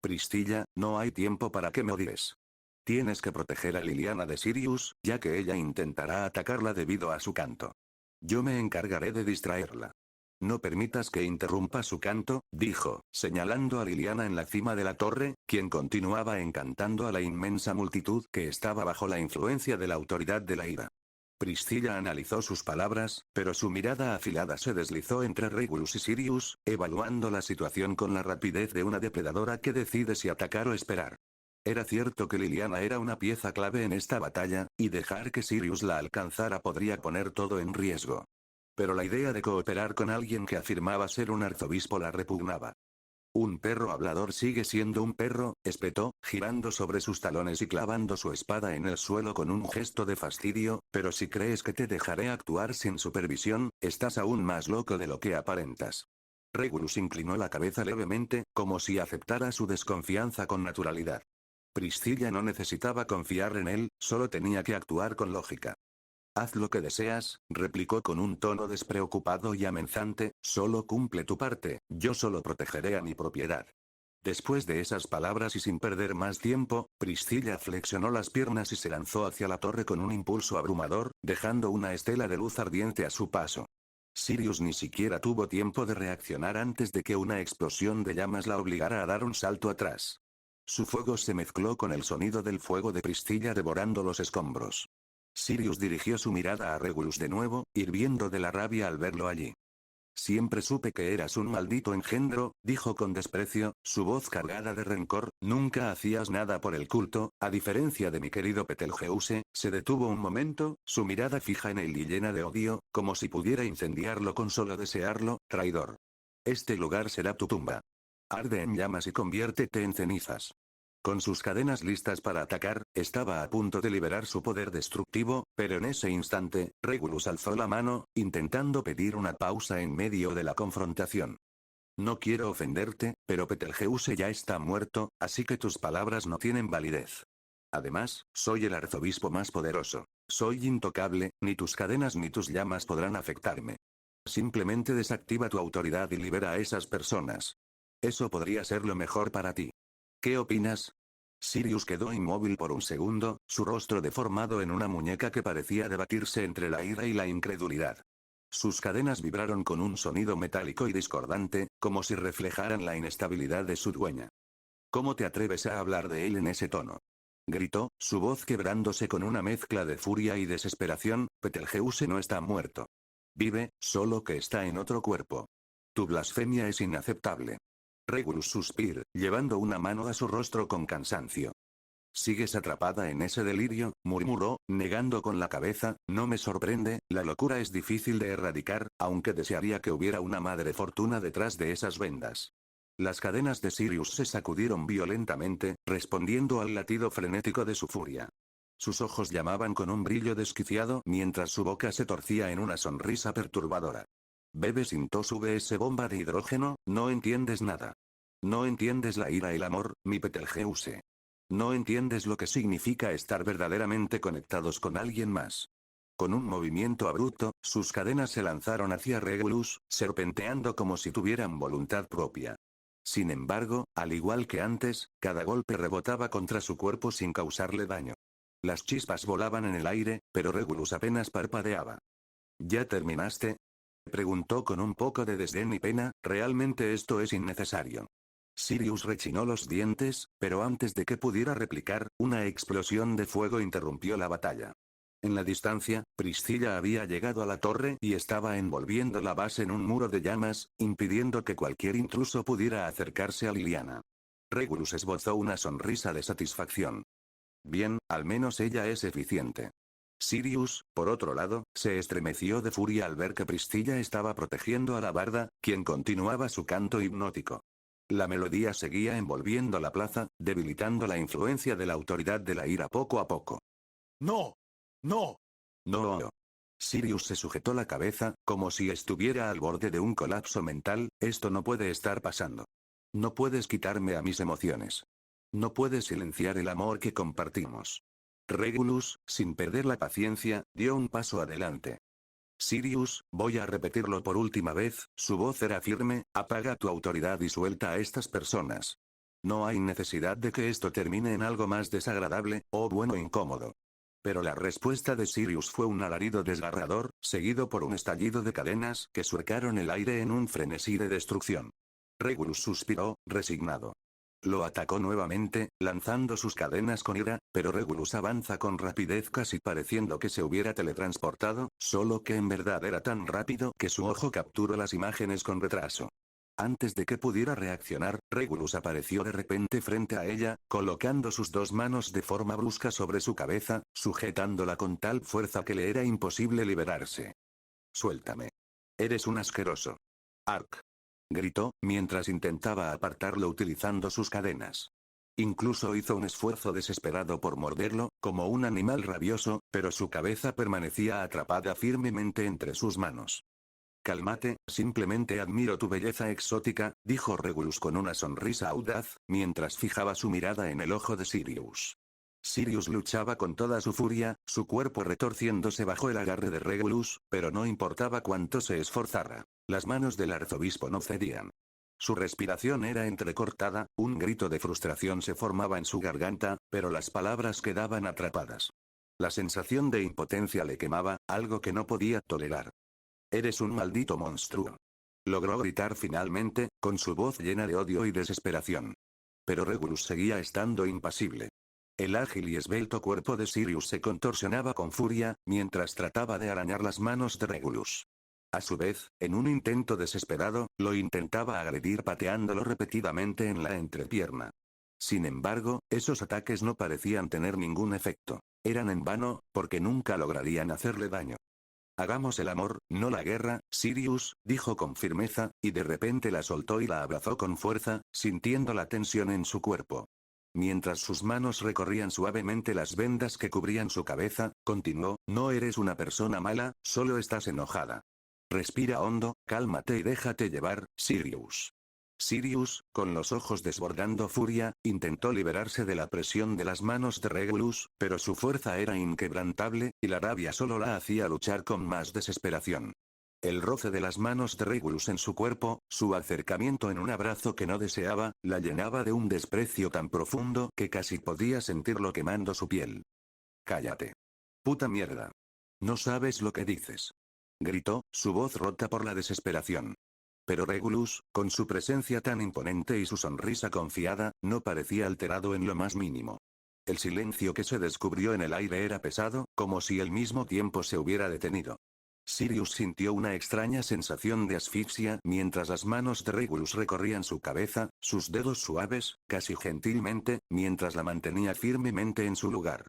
Priscilla, no hay tiempo para que me odies. Tienes que proteger a Liliana de Sirius, ya que ella intentará atacarla debido a su canto. Yo me encargaré de distraerla. No permitas que interrumpa su canto, dijo, señalando a Liliana en la cima de la torre, quien continuaba encantando a la inmensa multitud que estaba bajo la influencia de la autoridad de la ira. Priscilla analizó sus palabras, pero su mirada afilada se deslizó entre Regulus y Sirius, evaluando la situación con la rapidez de una depredadora que decide si atacar o esperar. Era cierto que Liliana era una pieza clave en esta batalla, y dejar que Sirius la alcanzara podría poner todo en riesgo. Pero la idea de cooperar con alguien que afirmaba ser un arzobispo la repugnaba. Un perro hablador sigue siendo un perro, espetó, girando sobre sus talones y clavando su espada en el suelo con un gesto de fastidio, pero si crees que te dejaré actuar sin supervisión, estás aún más loco de lo que aparentas. Regulus inclinó la cabeza levemente, como si aceptara su desconfianza con naturalidad. Priscilla no necesitaba confiar en él, solo tenía que actuar con lógica. Haz lo que deseas, replicó con un tono despreocupado y amenazante, solo cumple tu parte, yo solo protegeré a mi propiedad. Después de esas palabras y sin perder más tiempo, Priscilla flexionó las piernas y se lanzó hacia la torre con un impulso abrumador, dejando una estela de luz ardiente a su paso. Sirius ni siquiera tuvo tiempo de reaccionar antes de que una explosión de llamas la obligara a dar un salto atrás. Su fuego se mezcló con el sonido del fuego de Priscilla devorando los escombros. Sirius dirigió su mirada a Regulus de nuevo, hirviendo de la rabia al verlo allí. Siempre supe que eras un maldito engendro, dijo con desprecio, su voz cargada de rencor, nunca hacías nada por el culto, a diferencia de mi querido Betelgeuse. Se detuvo un momento, su mirada fija en él y llena de odio, como si pudiera incendiarlo con solo desearlo, traidor. Este lugar será tu tumba. Arde en llamas y conviértete en cenizas. Con sus cadenas listas para atacar, estaba a punto de liberar su poder destructivo, pero en ese instante, Regulus alzó la mano, intentando pedir una pausa en medio de la confrontación. No quiero ofenderte, pero Betelgeuse ya está muerto, así que tus palabras no tienen validez. Además, soy el arzobispo más poderoso. Soy intocable, ni tus cadenas ni tus llamas podrán afectarme. Simplemente desactiva tu autoridad y libera a esas personas. Eso podría ser lo mejor para ti. ¿Qué opinas? Sirius quedó inmóvil por un segundo, su rostro deformado en una muñeca que parecía debatirse entre la ira y la incredulidad. Sus cadenas vibraron con un sonido metálico y discordante, como si reflejaran la inestabilidad de su dueña. ¿Cómo te atreves a hablar de él en ese tono? Gritó, su voz quebrándose con una mezcla de furia y desesperación. Betelgeuse no está muerto. Vive, solo que está en otro cuerpo. Tu blasfemia es inaceptable. Regulus suspiró, llevando una mano a su rostro con cansancio. ¿Sigues atrapada en ese delirio?, murmuró, negando con la cabeza. No me sorprende, la locura es difícil de erradicar, aunque desearía que hubiera una madre fortuna detrás de esas vendas. Las cadenas de Sirius se sacudieron violentamente, respondiendo al latido frenético de su furia. Sus ojos llamaban con un brillo desquiciado mientras su boca se torcía en una sonrisa perturbadora. Bebes Intos VS bomba de hidrógeno, no entiendes nada. No entiendes la ira y el amor, mi Betelgeuse. No entiendes lo que significa estar verdaderamente conectados con alguien más. Con un movimiento abrupto, sus cadenas se lanzaron hacia Regulus, serpenteando como si tuvieran voluntad propia. Sin embargo, al igual que antes, cada golpe rebotaba contra su cuerpo sin causarle daño. Las chispas volaban en el aire, pero Regulus apenas parpadeaba. ¿Ya terminaste?, preguntó con un poco de desdén y pena. Realmente esto es innecesario. Sirius rechinó los dientes, pero antes de que pudiera replicar, una explosión de fuego interrumpió la batalla. En la distancia, Priscilla había llegado a la torre y estaba envolviendo la base en un muro de llamas, impidiendo que cualquier intruso pudiera acercarse a Liliana. Regulus esbozó una sonrisa de satisfacción. Bien, al menos ella es eficiente. Sirius, por otro lado, se estremeció de furia al ver que Priscilla estaba protegiendo a la barda, quien continuaba su canto hipnótico. La melodía seguía envolviendo la plaza, debilitando la influencia de la autoridad de la ira poco a poco. ¡No! ¡No! ¡No! Sirius se sujetó la cabeza, como si estuviera al borde de un colapso mental. Esto no puede estar pasando. No puedes quitarme a mis emociones. No puedes silenciar el amor que compartimos. Regulus, sin perder la paciencia, dio un paso adelante. Sirius, voy a repetirlo por última vez, su voz era firme, apaga tu autoridad y suelta a estas personas. No hay necesidad de que esto termine en algo más desagradable, o bueno, incómodo. Pero la respuesta de Sirius fue un alarido desgarrador, seguido por un estallido de cadenas que surcaron el aire en un frenesí de destrucción. Regulus suspiró, resignado. Lo atacó nuevamente, lanzando sus cadenas con ira, pero Regulus avanza con rapidez casi pareciendo que se hubiera teletransportado, solo que en verdad era tan rápido que su ojo capturó las imágenes con retraso. Antes de que pudiera reaccionar, Regulus apareció de repente frente a ella, colocando sus dos manos de forma brusca sobre su cabeza, sujetándola con tal fuerza que le era imposible liberarse. Suéltame. Eres un asqueroso. Ark. Gritó, mientras intentaba apartarlo utilizando sus cadenas. Incluso hizo un esfuerzo desesperado por morderlo, como un animal rabioso, pero su cabeza permanecía atrapada firmemente entre sus manos. Cálmate, simplemente admiro tu belleza exótica, dijo Regulus con una sonrisa audaz, mientras fijaba su mirada en el ojo de Sirius. Sirius luchaba con toda su furia, su cuerpo retorciéndose bajo el agarre de Regulus, pero no importaba cuánto se esforzara. Las manos del arzobispo no cedían. Su respiración era entrecortada, un grito de frustración se formaba en su garganta, pero las palabras quedaban atrapadas. La sensación de impotencia le quemaba, algo que no podía tolerar. Eres un maldito monstruo. Logró gritar finalmente, con su voz llena de odio y desesperación. Pero Regulus seguía estando impasible. El ágil y esbelto cuerpo de Sirius se contorsionaba con furia, mientras trataba de arañar las manos de Regulus. A su vez, en un intento desesperado, lo intentaba agredir pateándolo repetidamente en la entrepierna. Sin embargo, esos ataques no parecían tener ningún efecto. Eran en vano, porque nunca lograrían hacerle daño. Hagamos el amor, no la guerra, Sirius, dijo con firmeza, y de repente la soltó y la abrazó con fuerza, sintiendo la tensión en su cuerpo. mientras sus manos recorrían suavemente las vendas que cubrían su cabeza, continuó, no eres una persona mala, solo estás enojada. Respira hondo, cálmate y déjate llevar, Sirius. Sirius, con los ojos desbordando furia, intentó liberarse de la presión de las manos de Regulus, pero su fuerza era inquebrantable, y la rabia solo la hacía luchar con más desesperación. El roce de las manos de Regulus en su cuerpo, su acercamiento en un abrazo que no deseaba, la llenaba de un desprecio tan profundo que casi podía sentirlo quemando su piel. «Cállate. Puta mierda. No sabes lo que dices», gritó, su voz rota por la desesperación. Pero Regulus, con su presencia tan imponente y su sonrisa confiada, no parecía alterado en lo más mínimo. El silencio que se descubrió en el aire era pesado, como si el mismo tiempo se hubiera detenido. Sirius sintió una extraña sensación de asfixia mientras las manos de Regulus recorrían su cabeza, sus dedos suaves, casi gentilmente, mientras la mantenía firmemente en su lugar.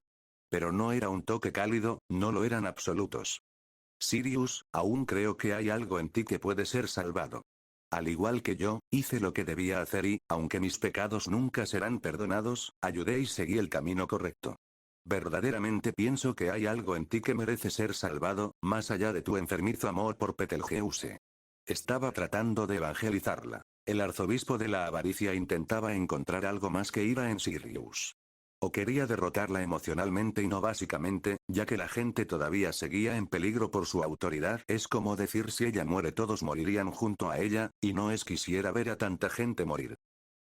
Pero no era un toque cálido, no lo eran absolutos. Sirius, aún creo que hay algo en ti que puede ser salvado. Al igual que yo, hice lo que debía hacer y, aunque mis pecados nunca serán perdonados, ayudé y seguí el camino correcto. Verdaderamente pienso que hay algo en ti que merece ser salvado, más allá de tu enfermizo amor por Betelgeuse. Estaba tratando de evangelizarla. El arzobispo de la avaricia intentaba encontrar algo más que iba en Sirius. O quería derrotarla emocionalmente y no básicamente, ya que la gente todavía seguía en peligro por su autoridad. Es como decir si ella muere todos morirían junto a ella, y no es quisiera ver a tanta gente morir.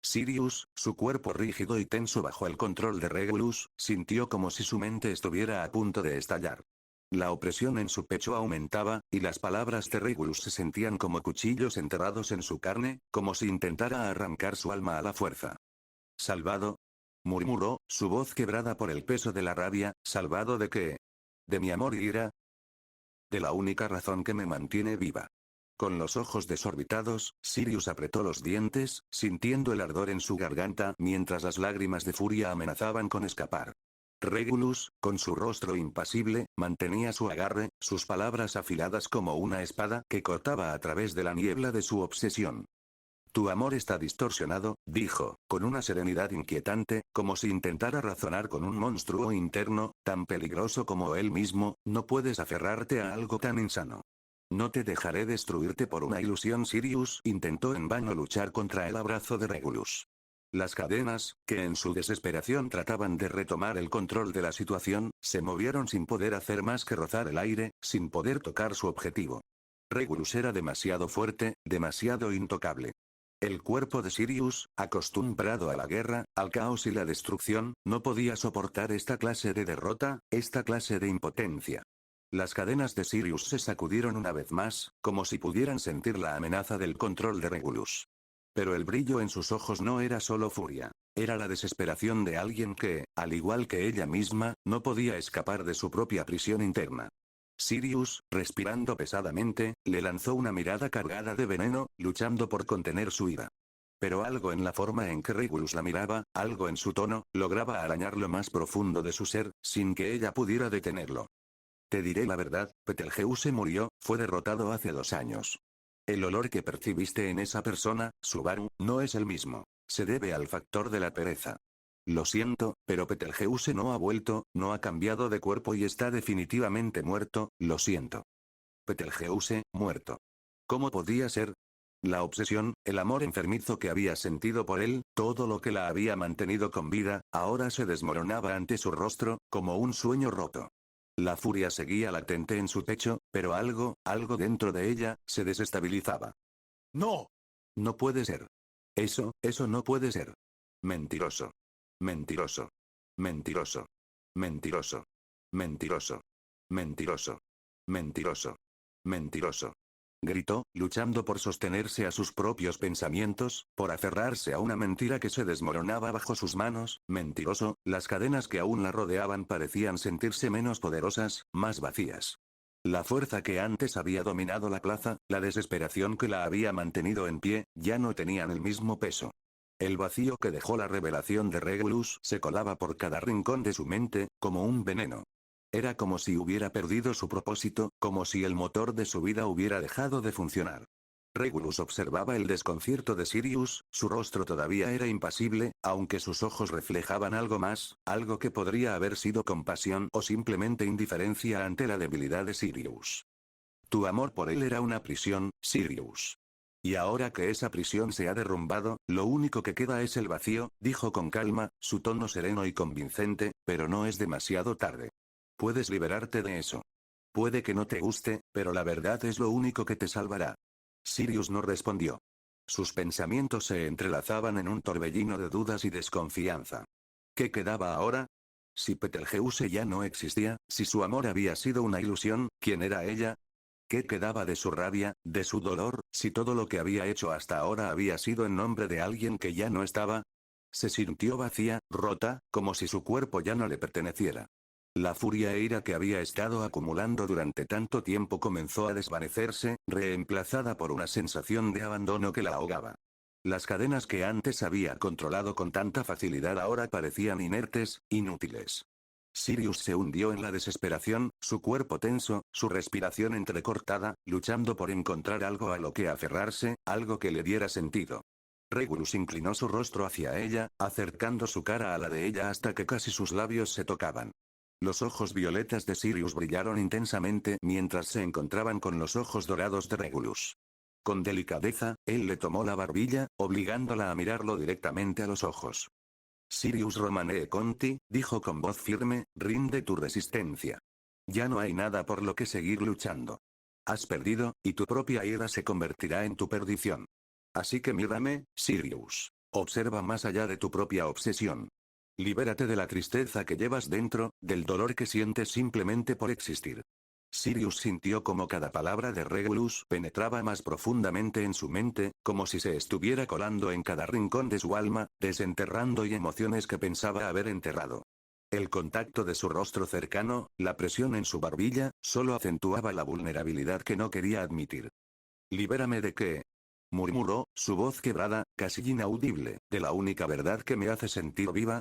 Sirius, su cuerpo rígido y tenso bajo el control de Regulus, sintió como si su mente estuviera a punto de estallar. La opresión en su pecho aumentaba, y las palabras de Regulus se sentían como cuchillos enterrados en su carne, como si intentara arrancar su alma a la fuerza. «¿Salvado?», murmuró, su voz quebrada por el peso de la rabia. «¿Salvado de qué? ¿De mi amor y ira? De la única razón que me mantiene viva». Con los ojos desorbitados, Sirius apretó los dientes, sintiendo el ardor en su garganta mientras las lágrimas de furia amenazaban con escapar. Regulus, con su rostro impasible, mantenía su agarre, sus palabras afiladas como una espada que cortaba a través de la niebla de su obsesión. «Tu amor está distorsionado», dijo, con una serenidad inquietante, como si intentara razonar con un monstruo interno, tan peligroso como él mismo. «No puedes aferrarte a algo tan insano. No te dejaré destruirte por una ilusión». Sirius intentó en vano luchar contra el abrazo de Regulus. Las cadenas, que en su desesperación trataban de retomar el control de la situación, se movieron sin poder hacer más que rozar el aire, sin poder tocar su objetivo. Regulus era demasiado fuerte, demasiado intocable. El cuerpo de Sirius, acostumbrado a la guerra, al caos y la destrucción, no podía soportar esta clase de derrota, esta clase de impotencia. Las cadenas de Sirius se sacudieron una vez más, como si pudieran sentir la amenaza del control de Regulus. Pero el brillo en sus ojos no era solo furia. Era la desesperación de alguien que, al igual que ella misma, no podía escapar de su propia prisión interna. Sirius, respirando pesadamente, le lanzó una mirada cargada de veneno, luchando por contener su ira. Pero algo en la forma en que Regulus la miraba, algo en su tono, lograba arañar lo más profundo de su ser, sin que ella pudiera detenerlo. «Te diré la verdad, Betelgeuse murió, fue derrotado hace 2 años. El olor que percibiste en esa persona, Subaru, no es el mismo. Se debe al factor de la pereza. Lo siento, pero Betelgeuse no ha vuelto, no ha cambiado de cuerpo y está definitivamente muerto, lo siento». Betelgeuse, muerto. ¿Cómo podía ser? La obsesión, el amor enfermizo que había sentido por él, todo lo que la había mantenido con vida, ahora se desmoronaba ante su rostro, como un sueño roto. La furia seguía latente en su pecho, pero algo dentro de ella, se desestabilizaba. «¡No! No puede ser. Eso no puede ser. Mentiroso. Mentiroso. Mentiroso. Mentiroso. Mentiroso. Mentiroso. Mentiroso. Mentiroso», gritó, luchando por sostenerse a sus propios pensamientos, por aferrarse a una mentira que se desmoronaba bajo sus manos. «Mentiroso». Las cadenas que aún la rodeaban parecían sentirse menos poderosas, más vacías. La fuerza que antes había dominado la plaza, la desesperación que la había mantenido en pie, ya no tenían el mismo peso. El vacío que dejó la revelación de Regulus se colaba por cada rincón de su mente, como un veneno. Era como si hubiera perdido su propósito, como si el motor de su vida hubiera dejado de funcionar. Regulus observaba el desconcierto de Sirius, su rostro todavía era impasible, aunque sus ojos reflejaban algo más, algo que podría haber sido compasión o simplemente indiferencia ante la debilidad de Sirius. Tu amor por él era una prisión, Sirius. Y ahora que esa prisión se ha derrumbado, lo único que queda es el vacío, dijo con calma, su tono sereno y convincente, pero no es demasiado tarde. Puedes liberarte de eso. Puede que no te guste, pero la verdad es lo único que te salvará. Sirius no respondió. Sus pensamientos se entrelazaban en un torbellino de dudas y desconfianza. ¿Qué quedaba ahora? Si Betelgeuse ya no existía, si su amor había sido una ilusión, ¿quién era ella? ¿Qué quedaba de su rabia, de su dolor, si todo lo que había hecho hasta ahora había sido en nombre de alguien que ya no estaba? Se sintió vacía, rota, como si su cuerpo ya no le perteneciera. La furia e ira que había estado acumulando durante tanto tiempo comenzó a desvanecerse, reemplazada por una sensación de abandono que la ahogaba. Las cadenas que antes había controlado con tanta facilidad ahora parecían inertes, inútiles. Sirius se hundió en la desesperación, su cuerpo tenso, su respiración entrecortada, luchando por encontrar algo a lo que aferrarse, algo que le diera sentido. Regulus inclinó su rostro hacia ella, acercando su cara a la de ella hasta que casi sus labios se tocaban. Los ojos violetas de Sirius brillaron intensamente mientras se encontraban con los ojos dorados de Regulus. Con delicadeza, él le tomó la barbilla, obligándola a mirarlo directamente a los ojos. Sirius Romanee Conti, dijo con voz firme, rinde tu resistencia. Ya no hay nada por lo que seguir luchando. Has perdido, y tu propia ira se convertirá en tu perdición. Así que mírame, Sirius. Observa más allá de tu propia obsesión. Libérate de la tristeza que llevas dentro, del dolor que sientes simplemente por existir. Sirius sintió como cada palabra de Regulus penetraba más profundamente en su mente, como si se estuviera colando en cada rincón de su alma, desenterrando y emociones que pensaba haber enterrado. El contacto de su rostro cercano, la presión en su barbilla, solo acentuaba la vulnerabilidad que no quería admitir. ¿Libérame de qué? Murmuró, su voz quebrada, casi inaudible, de la única verdad que me hace sentir viva.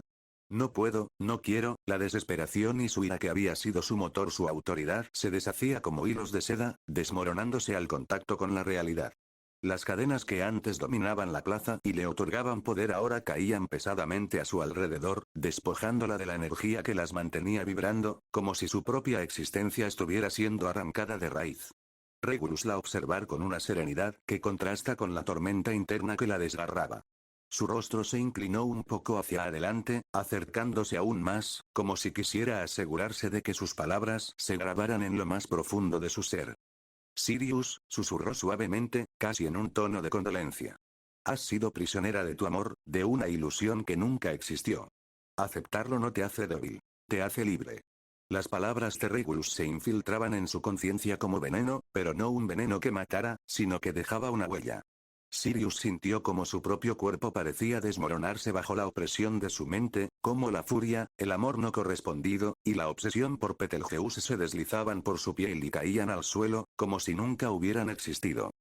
No puedo, no quiero, la desesperación y su ira que había sido su motor, su autoridad, se deshacía como hilos de seda, desmoronándose al contacto con la realidad. Las cadenas que antes dominaban la plaza y le otorgaban poder ahora caían pesadamente a su alrededor, despojándola de la energía que las mantenía vibrando, como si su propia existencia estuviera siendo arrancada de raíz. Regulus la observar con una serenidad que contrasta con la tormenta interna que la desgarraba. Su rostro se inclinó un poco hacia adelante, acercándose aún más, como si quisiera asegurarse de que sus palabras se grabaran en lo más profundo de su ser. Sirius, susurró suavemente, casi en un tono de condolencia. Has sido prisionera de tu amor, de una ilusión que nunca existió. Aceptarlo no te hace débil. Te hace libre. Las palabras de Regulus se infiltraban en su conciencia como veneno, pero no un veneno que matara, sino que dejaba una huella. Sirius sintió como su propio cuerpo parecía desmoronarse bajo la opresión de su mente, como la furia, el amor no correspondido, y la obsesión por Betelgeuse se deslizaban por su piel y caían al suelo, como si nunca hubieran existido.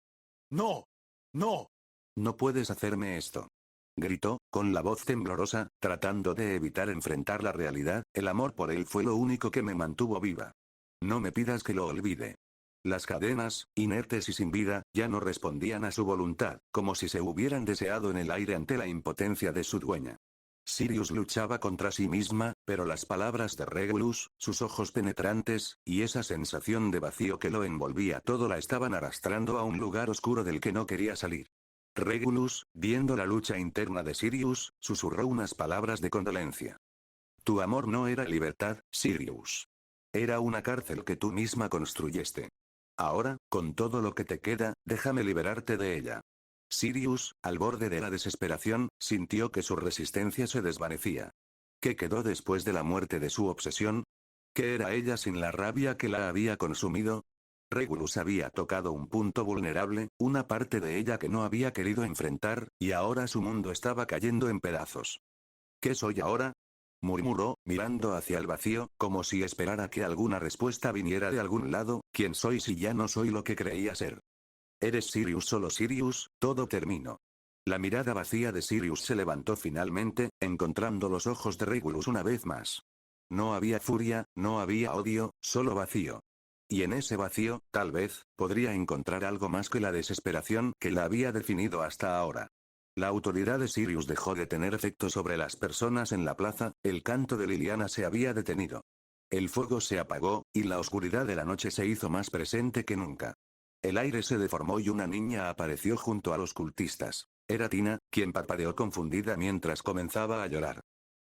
¡No! ¡No! No puedes hacerme esto. Gritó, con la voz temblorosa, tratando de evitar enfrentar la realidad, el amor por él fue lo único que me mantuvo viva. No me pidas que lo olvide. Las cadenas, inertes y sin vida, ya no respondían a su voluntad, como si se hubieran deseado en el aire ante la impotencia de su dueña. Sirius luchaba contra sí misma, pero las palabras de Regulus, sus ojos penetrantes, y esa sensación de vacío que lo envolvía todo la estaban arrastrando a un lugar oscuro del que no quería salir. Regulus, viendo la lucha interna de Sirius, susurró unas palabras de condolencia. Tu amor no era libertad, Sirius. Era una cárcel que tú misma construyeste. Ahora, con todo lo que te queda, déjame liberarte de ella. Sirius, al borde de la desesperación, sintió que su resistencia se desvanecía. ¿Qué quedó después de la muerte de su obsesión? ¿Qué era ella sin la rabia que la había consumido? Regulus había tocado un punto vulnerable, una parte de ella que no había querido enfrentar, y ahora su mundo estaba cayendo en pedazos. ¿Qué soy ahora? Murmuró, mirando hacia el vacío, como si esperara que alguna respuesta viniera de algún lado. ¿Quién soy si ya no soy lo que creía ser? Eres Sirius, solo Sirius, todo terminó. La mirada vacía de Sirius se levantó finalmente, encontrando los ojos de Regulus una vez más. No había furia, no había odio, solo vacío. Y en ese vacío, tal vez, podría encontrar algo más que la desesperación que la había definido hasta ahora. La autoridad de Sirius dejó de tener efecto sobre las personas en la plaza, el canto de Liliana se había detenido. El fuego se apagó, y la oscuridad de la noche se hizo más presente que nunca. El aire se deformó y una niña apareció junto a los cultistas. Era Tina, quien parpadeó confundida mientras comenzaba a llorar.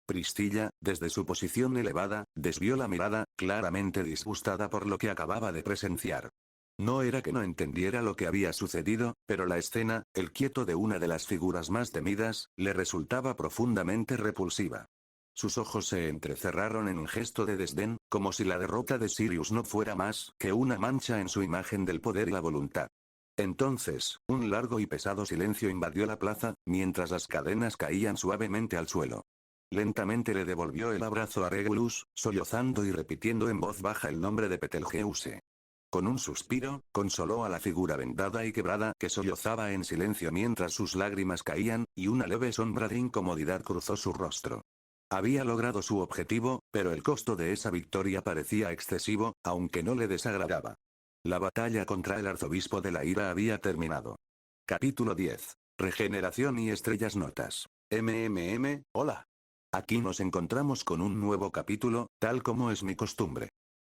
Priscilla, desde su posición elevada, desvió la mirada, claramente disgustada por lo que acababa de presenciar. No era que no entendiera lo que había sucedido, pero la escena, el quieto de una de las figuras más temidas, le resultaba profundamente repulsiva. Sus ojos se entrecerraron en un gesto de desdén, como si la derrota de Sirius no fuera más que una mancha en su imagen del poder y la voluntad. Entonces, un largo y pesado silencio invadió la plaza, mientras las cadenas caían suavemente al suelo. Lentamente le devolvió el abrazo a Regulus, sollozando y repitiendo en voz baja el nombre de Betelgeuse. Con un suspiro, consoló a la figura vendada y quebrada que sollozaba en silencio mientras sus lágrimas caían, y una leve sombra de incomodidad cruzó su rostro. Había logrado su objetivo, pero el costo de esa victoria parecía excesivo, aunque no le desagradaba. La batalla contra el arzobispo de la ira había terminado. Capítulo 10. Regeneración y estrellas notas. Hola. Aquí nos encontramos con un nuevo capítulo, tal como es mi costumbre.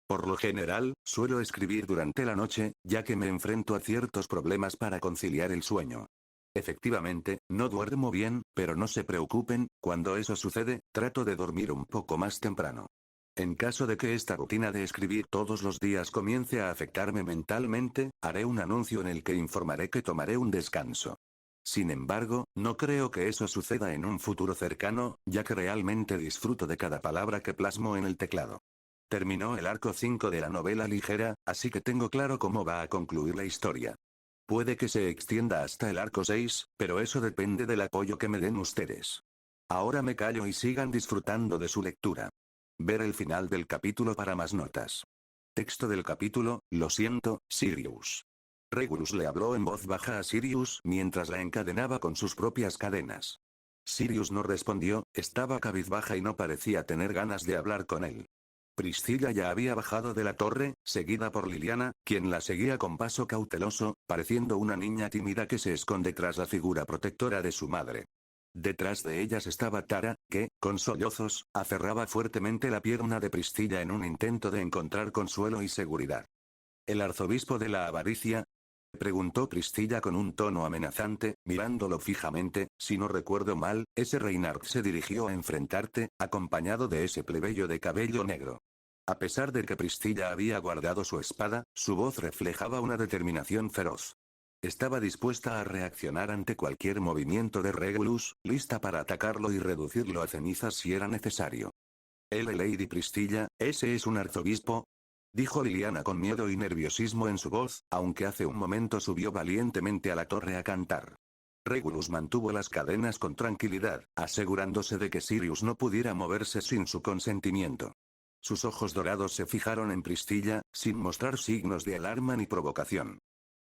Por lo general, suelo escribir durante la noche, ya que me enfrento a ciertos problemas para conciliar el sueño. Efectivamente, no duermo bien, pero no se preocupen, cuando eso sucede, trato de dormir un poco más temprano. En caso de que esta rutina de escribir todos los días comience a afectarme mentalmente, haré un anuncio en el que informaré que tomaré un descanso. Sin embargo, no creo que eso suceda en un futuro cercano, ya que realmente disfruto de cada palabra que plasmo en el teclado. Terminó el arco 5 de la novela ligera, así que tengo claro cómo va a concluir la historia. Puede que se extienda hasta el arco 6, pero eso depende del apoyo que me den ustedes. Ahora me callo y sigan disfrutando de su lectura. Ver el final del capítulo para más notas. Texto del capítulo: lo siento, Sirius. Regulus le habló en voz baja a Sirius mientras la encadenaba con sus propias cadenas. Sirius no respondió, estaba cabizbaja y no parecía tener ganas de hablar con él. Priscilla ya había bajado de la torre, seguida por Liliana, quien la seguía con paso cauteloso, pareciendo una niña tímida que se esconde tras la figura protectora de su madre. Detrás de ellas estaba Tara, que, con sollozos, aferraba fuertemente la pierna de Priscilla en un intento de encontrar consuelo y seguridad. ¿El arzobispo de la avaricia?, preguntó Priscilla con un tono amenazante, mirándolo fijamente. Si no recuerdo mal, ese Reinhard se dirigió a enfrentarte, acompañado de ese plebeyo de cabello negro. A pesar de que Priscilla había guardado su espada, su voz reflejaba una determinación feroz. Estaba dispuesta a reaccionar ante cualquier movimiento de Regulus, lista para atacarlo y reducirlo a cenizas si era necesario. Lady Priscilla, ¿ese es un arzobispo?, dijo Liliana con miedo y nerviosismo en su voz, aunque hace un momento subió valientemente a la torre a cantar. Regulus mantuvo las cadenas con tranquilidad, asegurándose de que Sirius no pudiera moverse sin su consentimiento. Sus ojos dorados se fijaron en Priscilla, sin mostrar signos de alarma ni provocación.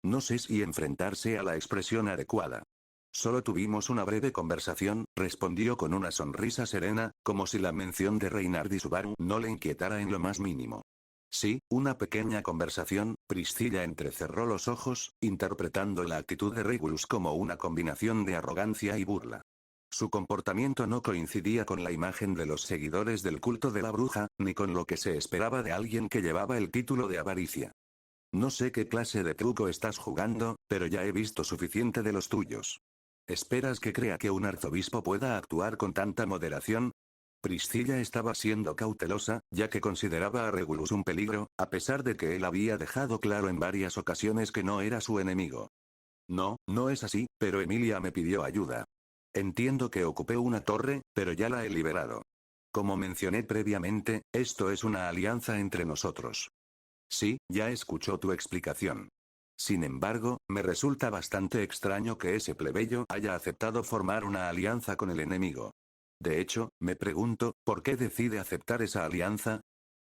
No sé si enfrentar sea la expresión adecuada. Solo tuvimos una breve conversación, respondió con una sonrisa serena, como si la mención de Reinhard y Subaru no le inquietara en lo más mínimo. Sí, una pequeña conversación. Priscilla entrecerró los ojos, interpretando la actitud de Regulus como una combinación de arrogancia y burla. Su comportamiento no coincidía con la imagen de los seguidores del culto de la bruja, ni con lo que se esperaba de alguien que llevaba el título de avaricia. No sé qué clase de truco estás jugando, pero ya he visto suficiente de los tuyos. ¿Esperas que crea que un arzobispo pueda actuar con tanta moderación? Priscilla estaba siendo cautelosa, ya que consideraba a Regulus un peligro, a pesar de que él había dejado claro en varias ocasiones que no era su enemigo. No, no es así, pero Emilia me pidió ayuda. Entiendo que ocupé una torre, pero ya la he liberado. Como mencioné previamente, esto es una alianza entre nosotros. Sí, ya escuchó tu explicación. Sin embargo, me resulta bastante extraño que ese plebeyo haya aceptado formar una alianza con el enemigo. De hecho, me pregunto, ¿por qué decide aceptar esa alianza?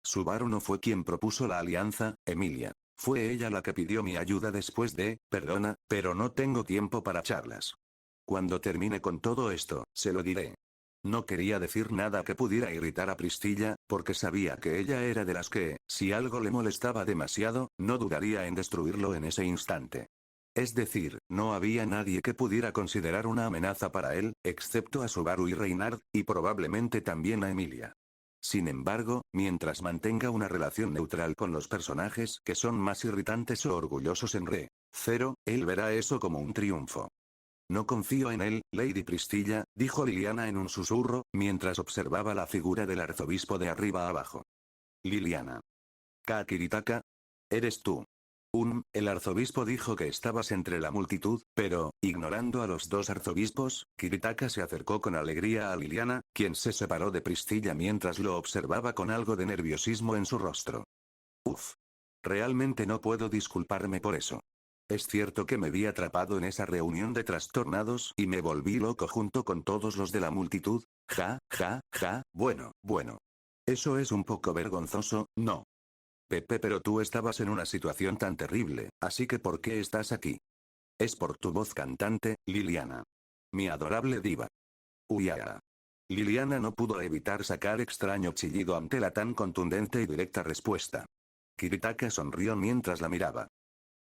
Subaru no fue quien propuso la alianza, Emilia. Fue ella la que pidió mi ayuda después de, perdona, pero no tengo tiempo para charlas. Cuando termine con todo esto, se lo diré. No quería decir nada que pudiera irritar a Pristilla, porque sabía que ella era de las que, si algo le molestaba demasiado, no dudaría en destruirlo en ese instante. Es decir, no había nadie que pudiera considerar una amenaza para él, excepto a Subaru y Reynard, y probablemente también a Emilia. Sin embargo, mientras mantenga una relación neutral con los personajes que son más irritantes o orgullosos en Re-Zero, él verá eso como un triunfo. No confío en él, Lady Pristilla, dijo Liliana en un susurro, mientras observaba la figura del arzobispo de arriba abajo. Liliana. Kiritaka. ¿Eres tú? El arzobispo dijo que estabas entre la multitud, pero, ignorando a los dos arzobispos, Kiritaka se acercó con alegría a Liliana, quien se separó de Pristilla mientras lo observaba con algo de nerviosismo en su rostro. Uf. Realmente no puedo disculparme por eso. Es cierto que me vi atrapado en esa reunión de trastornados y me volví loco junto con todos los de la multitud, bueno. Eso es un poco vergonzoso, ¿no? Pepe, pero tú estabas en una situación tan terrible, así que ¿por qué estás aquí? Es por tu voz cantante, Liliana. Mi adorable diva. Uyaya. Liliana no pudo evitar sacar extraño chillido ante la tan contundente y directa respuesta. Kiritaka sonrió mientras la miraba.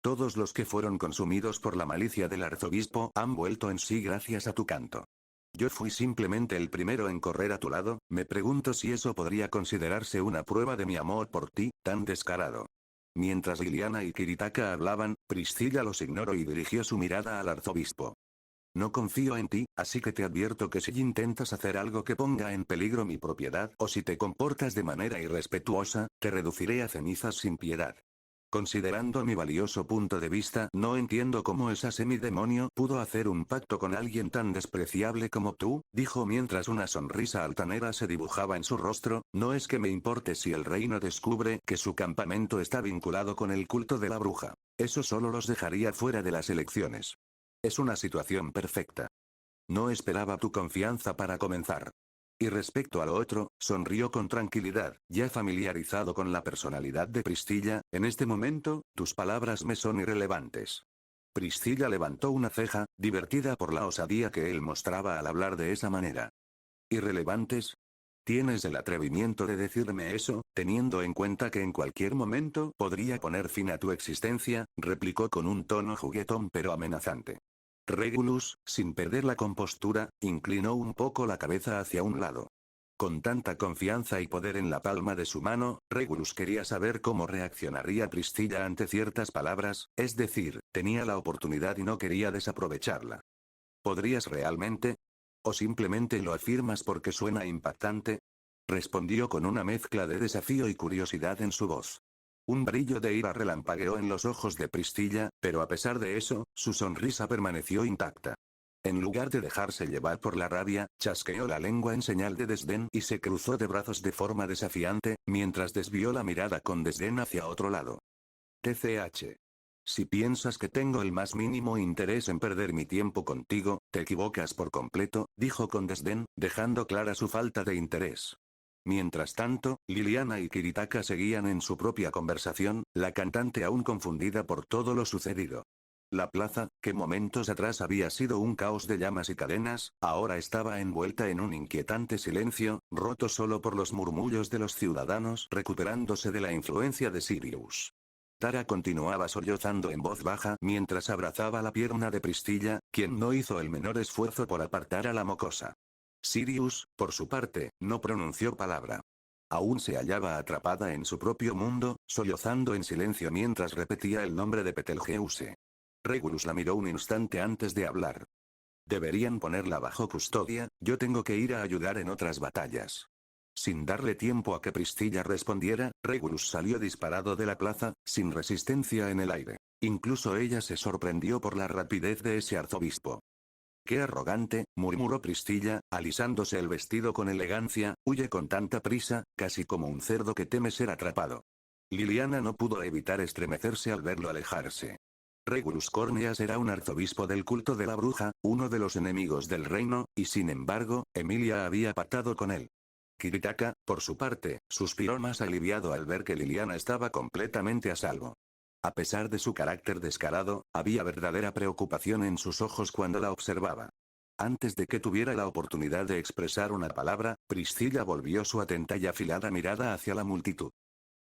Todos los que fueron consumidos por la malicia del arzobispo han vuelto en sí gracias a tu canto. Yo fui simplemente el primero en correr a tu lado, me pregunto si eso podría considerarse una prueba de mi amor por ti, tan descarado. Mientras Liliana y Kiritaka hablaban, Priscilla los ignoró y dirigió su mirada al arzobispo. No confío en ti, así que te advierto que si intentas hacer algo que ponga en peligro mi propiedad o si te comportas de manera irrespetuosa, te reduciré a cenizas sin piedad. Considerando mi valioso punto de vista, no entiendo cómo esa semidemonio pudo hacer un pacto con alguien tan despreciable como tú, dijo mientras una sonrisa altanera se dibujaba en su rostro. No es que me importe si el reino descubre que su campamento está vinculado con el culto de la bruja. Eso solo los dejaría fuera de las elecciones. Es una situación perfecta. No esperaba tu confianza para comenzar. Y respecto a lo otro, sonrió con tranquilidad, ya familiarizado con la personalidad de Pristilla, en este momento, tus palabras me son irrelevantes. Pristilla levantó una ceja, divertida por la osadía que él mostraba al hablar de esa manera. ¿Irrelevantes? ¿Tienes el atrevimiento de decirme eso, teniendo en cuenta que en cualquier momento podría poner fin a tu existencia? Replicó con un tono juguetón pero amenazante. Regulus, sin perder la compostura, inclinó un poco la cabeza hacia un lado. Con tanta confianza y poder en la palma de su mano, Regulus quería saber cómo reaccionaría Pristilla ante ciertas palabras, es decir, tenía la oportunidad y no quería desaprovecharla. ¿Podrías realmente? ¿O simplemente lo afirmas porque suena impactante? Respondió con una mezcla de desafío y curiosidad en su voz. Un brillo de ira relampagueó en los ojos de Pristilla, pero a pesar de eso, su sonrisa permaneció intacta. En lugar de dejarse llevar por la rabia, chasqueó la lengua en señal de desdén y se cruzó de brazos de forma desafiante, mientras desvió la mirada con desdén hacia otro lado. TCH. Si piensas que tengo el más mínimo interés en perder mi tiempo contigo, te equivocas por completo, dijo con desdén, dejando clara su falta de interés. Mientras tanto, Liliana y Kiritaka seguían en su propia conversación, la cantante aún confundida por todo lo sucedido. La plaza, que momentos atrás había sido un caos de llamas y cadenas, ahora estaba envuelta en un inquietante silencio, roto solo por los murmullos de los ciudadanos recuperándose de la influencia de Sirius. Tara continuaba sollozando en voz baja mientras abrazaba la pierna de Pristilla, quien no hizo el menor esfuerzo por apartar a la mocosa. Sirius, por su parte, no pronunció palabra. Aún se hallaba atrapada en su propio mundo, sollozando en silencio mientras repetía el nombre de Betelgeuse. Regulus la miró un instante antes de hablar. Deberían ponerla bajo custodia, yo tengo que ir a ayudar en otras batallas. Sin darle tiempo a que Pristilla respondiera, Regulus salió disparado de la plaza, sin resistencia en el aire. Incluso ella se sorprendió por la rapidez de ese arzobispo. «Qué arrogante», murmuró Pristilla, alisándose el vestido con elegancia, huye con tanta prisa, casi como un cerdo que teme ser atrapado. Liliana no pudo evitar estremecerse al verlo alejarse. Regulus Corneas era un arzobispo del culto de la bruja, uno de los enemigos del reino, y sin embargo, Emilia había pactado con él. Kiritaka, por su parte, suspiró más aliviado al ver que Liliana estaba completamente a salvo. A pesar de su carácter descarado, había verdadera preocupación en sus ojos cuando la observaba. Antes de que tuviera la oportunidad de expresar una palabra, Priscilla volvió su atenta y afilada mirada hacia la multitud.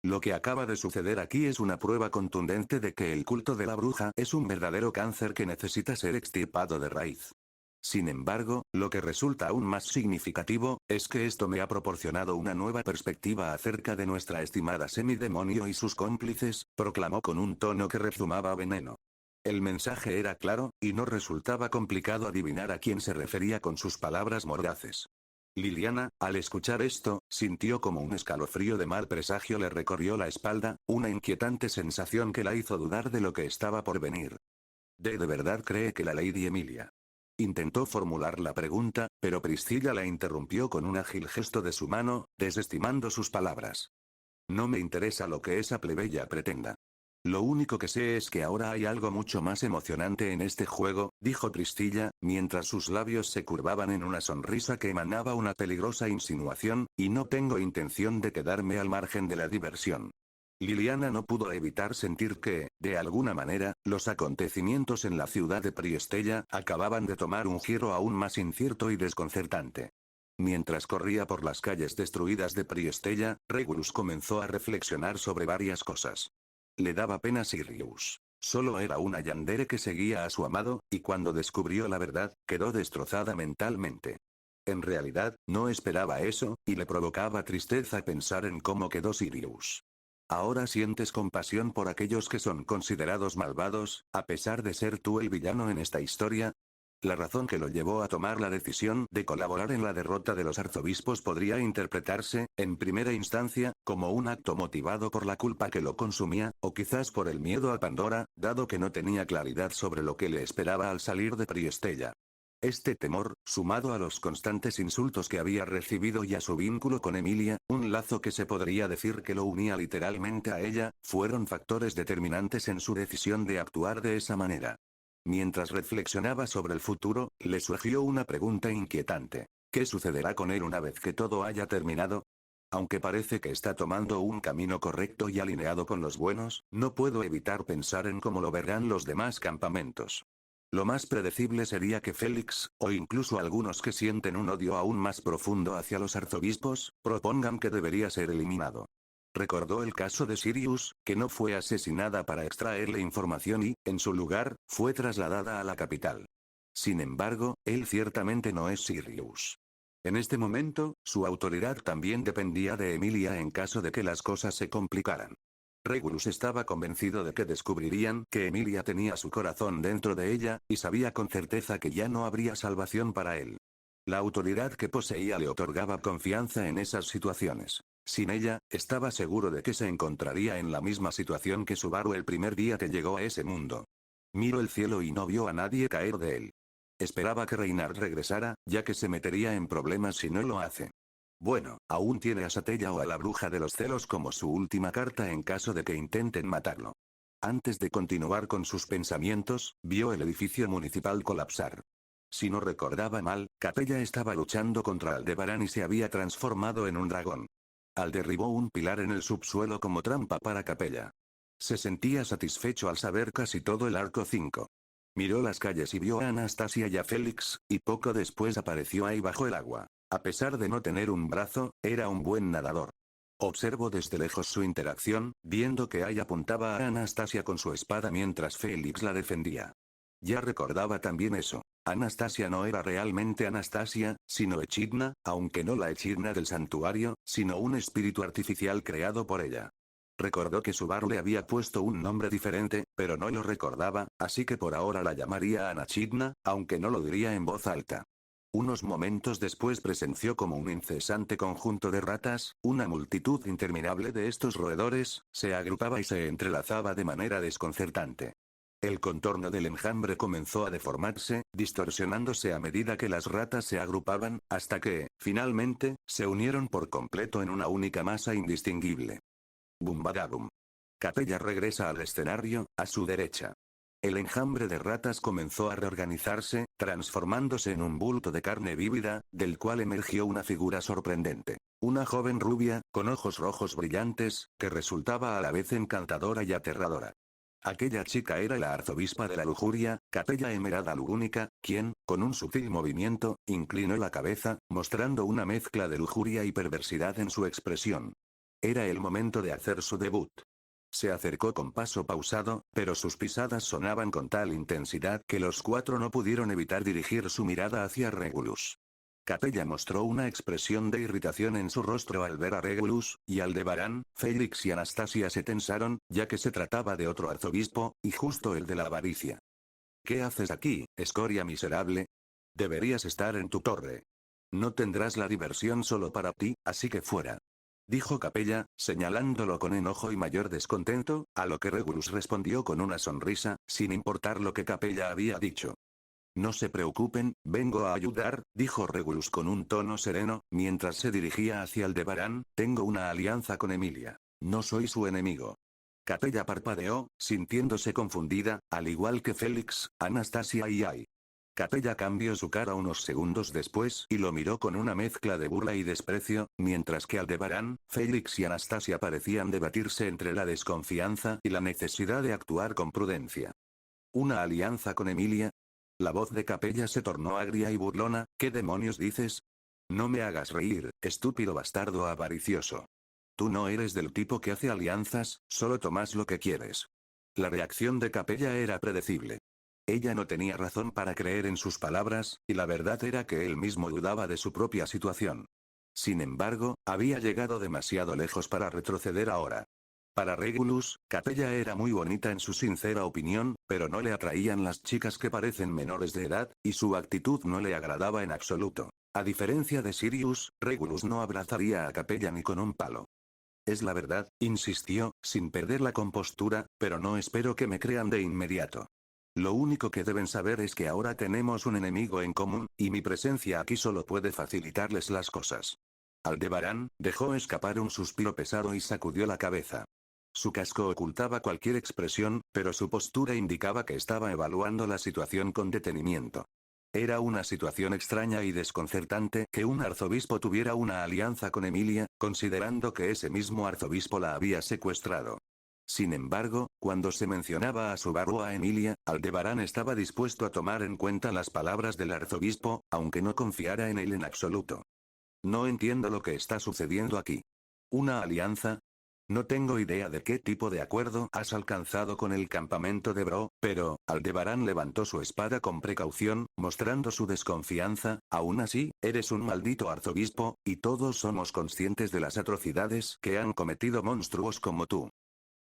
Lo que acaba de suceder aquí es una prueba contundente de que el culto de la bruja es un verdadero cáncer que necesita ser extirpado de raíz. Sin embargo, lo que resulta aún más significativo, es que esto me ha proporcionado una nueva perspectiva acerca de nuestra estimada semidemonio y sus cómplices, proclamó con un tono que rezumaba veneno. El mensaje era claro, y no resultaba complicado adivinar a quién se refería con sus palabras mordaces. Liliana, al escuchar esto, sintió como un escalofrío de mal presagio le recorrió la espalda, una inquietante sensación que la hizo dudar de lo que estaba por venir. ¿De verdad cree que la Lady Emilia? Intentó formular la pregunta, pero Priscilla la interrumpió con un ágil gesto de su mano, desestimando sus palabras. No me interesa lo que esa plebeya pretenda. Lo único que sé es que ahora hay algo mucho más emocionante en este juego, dijo Priscilla, mientras sus labios se curvaban en una sonrisa que emanaba una peligrosa insinuación, y no tengo intención de quedarme al margen de la diversión. Liliana no pudo evitar sentir que, de alguna manera, los acontecimientos en la ciudad de Priestella acababan de tomar un giro aún más incierto y desconcertante. Mientras corría por las calles destruidas de Priestella, Regulus comenzó a reflexionar sobre varias cosas. Le daba pena Sirius. Solo era una yandere que seguía a su amado, y cuando descubrió la verdad, quedó destrozada mentalmente. En realidad, no esperaba eso, y le provocaba tristeza pensar en cómo quedó Sirius. Ahora sientes compasión por aquellos que son considerados malvados, a pesar de ser tú el villano en esta historia. La razón que lo llevó a tomar la decisión de colaborar en la derrota de los arzobispos podría interpretarse, en primera instancia, como un acto motivado por la culpa que lo consumía, o quizás por el miedo a Pandora, dado que no tenía claridad sobre lo que le esperaba al salir de Priestella. Este temor, sumado a los constantes insultos que había recibido y a su vínculo con Emilia, un lazo que se podría decir que lo unía literalmente a ella, fueron factores determinantes en su decisión de actuar de esa manera. Mientras reflexionaba sobre el futuro, le surgió una pregunta inquietante. ¿Qué sucederá con él una vez que todo haya terminado? Aunque parece que está tomando un camino correcto y alineado con los buenos, no puedo evitar pensar en cómo lo verán los demás campamentos. Lo más predecible sería que Félix, o incluso algunos que sienten un odio aún más profundo hacia los arzobispos, propongan que debería ser eliminado. Recordó el caso de Sirius, que no fue asesinada para extraerle información y, en su lugar, fue trasladada a la capital. Sin embargo, él ciertamente no es Sirius. En este momento, su autoridad también dependía de Emilia en caso de que las cosas se complicaran. Regulus estaba convencido de que descubrirían que Emilia tenía su corazón dentro de ella, y sabía con certeza que ya no habría salvación para él. La autoridad que poseía le otorgaba confianza en esas situaciones. Sin ella, estaba seguro de que se encontraría en la misma situación que Subaru el primer día que llegó a ese mundo. Miró el cielo y no vio a nadie caer de él. Esperaba que Reynard regresara, ya que se metería en problemas si no lo hace. Bueno, aún tiene a Satella o a la bruja de los celos como su última carta en caso de que intenten matarlo. Antes de continuar con sus pensamientos, vio el edificio municipal colapsar. Si no recordaba mal, Capella estaba luchando contra Aldebarán y se había transformado en un dragón. Al derribó un pilar en el subsuelo como trampa para Capella. Se sentía satisfecho al saber casi todo el arco 5. Miró las calles y vio a Anastasia y a Félix, y poco después apareció ahí bajo el agua. A pesar de no tener un brazo, era un buen nadador. Observó desde lejos su interacción, viendo que Ai apuntaba a Anastasia con su espada mientras Félix la defendía. Ya recordaba también eso. Anastasia no era realmente Anastasia, sino Echidna, aunque no la Echidna del santuario, sino un espíritu artificial creado por ella. Recordó que Subaru le había puesto un nombre diferente, pero no lo recordaba, así que por ahora la llamaría Anachidna, aunque no lo diría en voz alta. Unos momentos después presenció como un incesante conjunto de ratas, una multitud interminable de estos roedores, se agrupaba y se entrelazaba de manera desconcertante. El contorno del enjambre comenzó a deformarse, distorsionándose a medida que las ratas se agrupaban, hasta que, finalmente, se unieron por completo en una única masa indistinguible. Bumbadabum. Capella regresa al escenario, a su derecha. El enjambre de ratas comenzó a reorganizarse, transformándose en un bulto de carne vívida, del cual emergió una figura sorprendente. Una joven rubia, con ojos rojos brillantes, que resultaba a la vez encantadora y aterradora. Aquella chica era la arzobispa de la lujuria, Capella Emerada Lugúnica, quien, con un sutil movimiento, inclinó la cabeza, mostrando una mezcla de lujuria y perversidad en su expresión. Era el momento de hacer su debut. Se acercó con paso pausado, pero sus pisadas sonaban con tal intensidad que los cuatro no pudieron evitar dirigir su mirada hacia Regulus. Capella mostró una expresión de irritación en su rostro al ver a Regulus, y Aldebarán, Félix y Anastasia se tensaron, ya que se trataba de otro arzobispo, y justo el de la avaricia. ¿Qué haces aquí, escoria miserable? Deberías estar en tu torre. No tendrás la diversión solo para ti, así que fuera. Dijo Capella, señalándolo con enojo y mayor descontento, a lo que Regulus respondió con una sonrisa, sin importar lo que Capella había dicho. No se preocupen, vengo a ayudar, dijo Regulus con un tono sereno, mientras se dirigía hacia Aldebarán, tengo una alianza con Emilia. No soy su enemigo. Capella parpadeó, sintiéndose confundida, al igual que Félix, Anastasia y Ai. Capella cambió su cara unos segundos después y lo miró con una mezcla de burla y desprecio, mientras que Aldebarán, Félix y Anastasia parecían debatirse entre la desconfianza y la necesidad de actuar con prudencia. ¿Una alianza con Emilia? La voz de Capella se tornó agria y burlona, ¿qué demonios dices? No me hagas reír, estúpido bastardo avaricioso. Tú no eres del tipo que hace alianzas, solo tomas lo que quieres. La reacción de Capella era predecible. Ella no tenía razón para creer en sus palabras, y la verdad era que él mismo dudaba de su propia situación. Sin embargo, había llegado demasiado lejos para retroceder ahora. Para Regulus, Capella era muy bonita en su sincera opinión, pero no le atraían las chicas que parecen menores de edad, y su actitud no le agradaba en absoluto. A diferencia de Sirius, Regulus no abrazaría a Capella ni con un palo. Es la verdad, insistió, sin perder la compostura, pero no espero que me crean de inmediato. Lo único que deben saber es que ahora tenemos un enemigo en común, y mi presencia aquí solo puede facilitarles las cosas. Aldebarán dejó escapar un suspiro pesado y sacudió la cabeza. Su casco ocultaba cualquier expresión, pero su postura indicaba que estaba evaluando la situación con detenimiento. Era una situación extraña y desconcertante que un arzobispo tuviera una alianza con Emilia, considerando que ese mismo arzobispo la había secuestrado. Sin embargo, cuando se mencionaba a Subaru o a Emilia, Aldebarán estaba dispuesto a tomar en cuenta las palabras del arzobispo, aunque no confiara en él en absoluto. No entiendo lo que está sucediendo aquí. ¿Una alianza? No tengo idea de qué tipo de acuerdo has alcanzado con el campamento de Bro, pero, Aldebarán levantó su espada con precaución, mostrando su desconfianza, aún así, eres un maldito arzobispo, y todos somos conscientes de las atrocidades que han cometido monstruos como tú.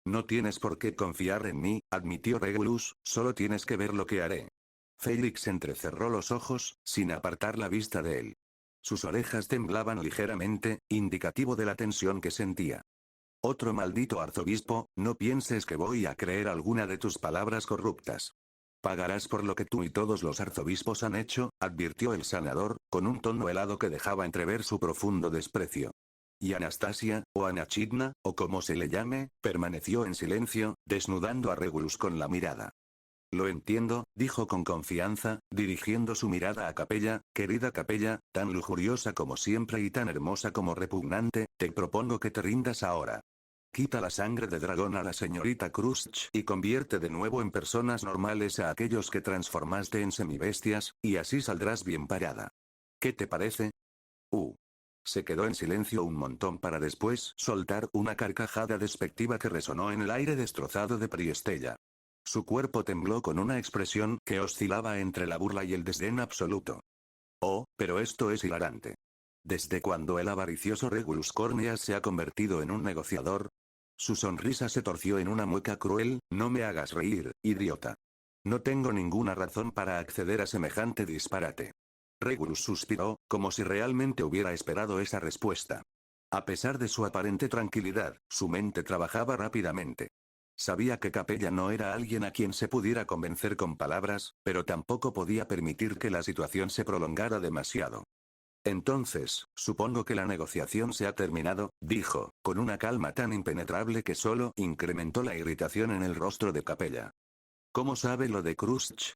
No tienes por qué confiar en mí, admitió Regulus, solo tienes que ver lo que haré. Félix entrecerró los ojos, sin apartar la vista de él. Sus orejas temblaban ligeramente, indicativo de la tensión que sentía. Otro maldito arzobispo, no pienses que voy a creer alguna de tus palabras corruptas. Pagarás por lo que tú y todos los arzobispos han hecho, advirtió el sanador, con un tono helado que dejaba entrever su profundo desprecio. Y Anastasia, o Anachidna, o como se le llame, permaneció en silencio, desnudando a Regulus con la mirada. Lo entiendo, dijo con confianza, dirigiendo su mirada a Capella, querida Capella, tan lujuriosa como siempre y tan hermosa como repugnante, te propongo que te rindas ahora. Quita la sangre de dragón a la señorita Crusch y convierte de nuevo en personas normales a aquellos que transformaste en semibestias, y así saldrás bien parada. ¿Qué te parece? Se quedó en silencio un montón para después soltar una carcajada despectiva que resonó en el aire destrozado de Priestella. Su cuerpo tembló con una expresión que oscilaba entre la burla y el desdén absoluto. Oh, pero esto es hilarante. ¿Desde cuando el avaricioso Regulus Corneas se ha convertido en un negociador? Su sonrisa se torció en una mueca cruel, no me hagas reír, idiota. No tengo ninguna razón para acceder a semejante disparate. Regulus suspiró, como si realmente hubiera esperado esa respuesta. A pesar de su aparente tranquilidad, su mente trabajaba rápidamente. Sabía que Capella no era alguien a quien se pudiera convencer con palabras, pero tampoco podía permitir que la situación se prolongara demasiado. Entonces, supongo que la negociación se ha terminado, dijo, con una calma tan impenetrable que solo incrementó la irritación en el rostro de Capella. ¿Cómo sabe lo de Crusch?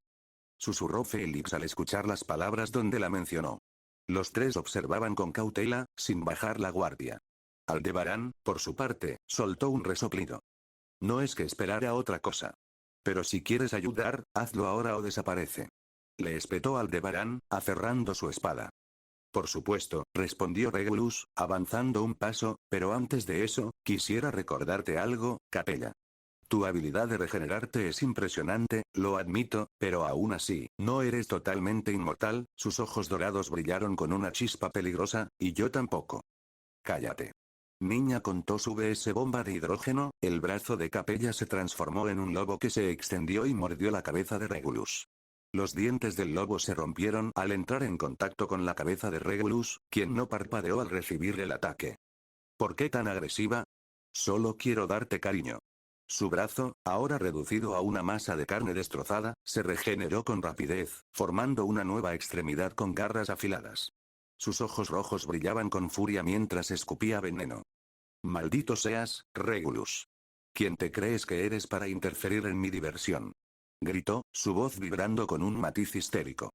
Susurró Félix al escuchar las palabras donde la mencionó. Los tres observaban con cautela, sin bajar la guardia. Aldebarán, por su parte, soltó un resoplido. No es que esperara otra cosa. Pero si quieres ayudar, hazlo ahora o desaparece. Le espetó Aldebarán, aferrando su espada. Por supuesto, respondió Regulus, avanzando un paso, pero antes de eso, quisiera recordarte algo, Capella. Tu habilidad de regenerarte es impresionante, lo admito, pero aún así, no eres totalmente inmortal. Sus ojos dorados brillaron con una chispa peligrosa, y yo tampoco. Cállate. Niña contó su BS bomba de hidrógeno, el brazo de Capella se transformó en un lobo que se extendió y mordió la cabeza de Regulus. Los dientes del lobo se rompieron al entrar en contacto con la cabeza de Regulus, quien no parpadeó al recibir el ataque. ¿Por qué tan agresiva? Solo quiero darte cariño. Su brazo, ahora reducido a una masa de carne destrozada, se regeneró con rapidez, formando una nueva extremidad con garras afiladas. Sus ojos rojos brillaban con furia mientras escupía veneno. Maldito seas, Regulus. ¿Quién te crees que eres para interferir en mi diversión? Gritó, su voz vibrando con un matiz histérico.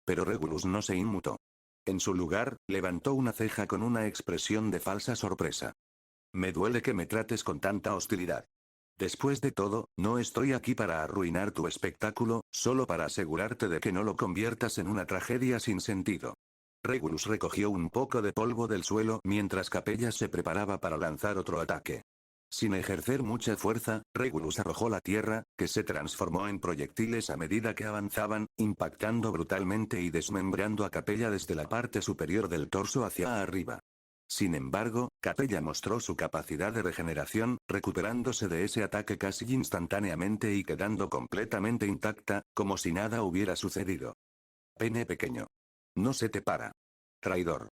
Pero Regulus no se inmutó. En su lugar, levantó una ceja con una expresión de falsa sorpresa. Me duele que me trates con tanta hostilidad. Después de todo, no estoy aquí para arruinar tu espectáculo, solo para asegurarte de que no lo conviertas en una tragedia sin sentido. Regulus recogió un poco de polvo del suelo mientras Capella se preparaba para lanzar otro ataque. Sin ejercer mucha fuerza, Regulus arrojó la tierra, que se transformó en proyectiles a medida que avanzaban, impactando brutalmente y desmembrando a Capella desde la parte superior del torso hacia arriba. Sin embargo, Capella mostró su capacidad de regeneración, recuperándose de ese ataque casi instantáneamente y quedando completamente intacta, como si nada hubiera sucedido. Pene pequeño. No se te para. Traidor.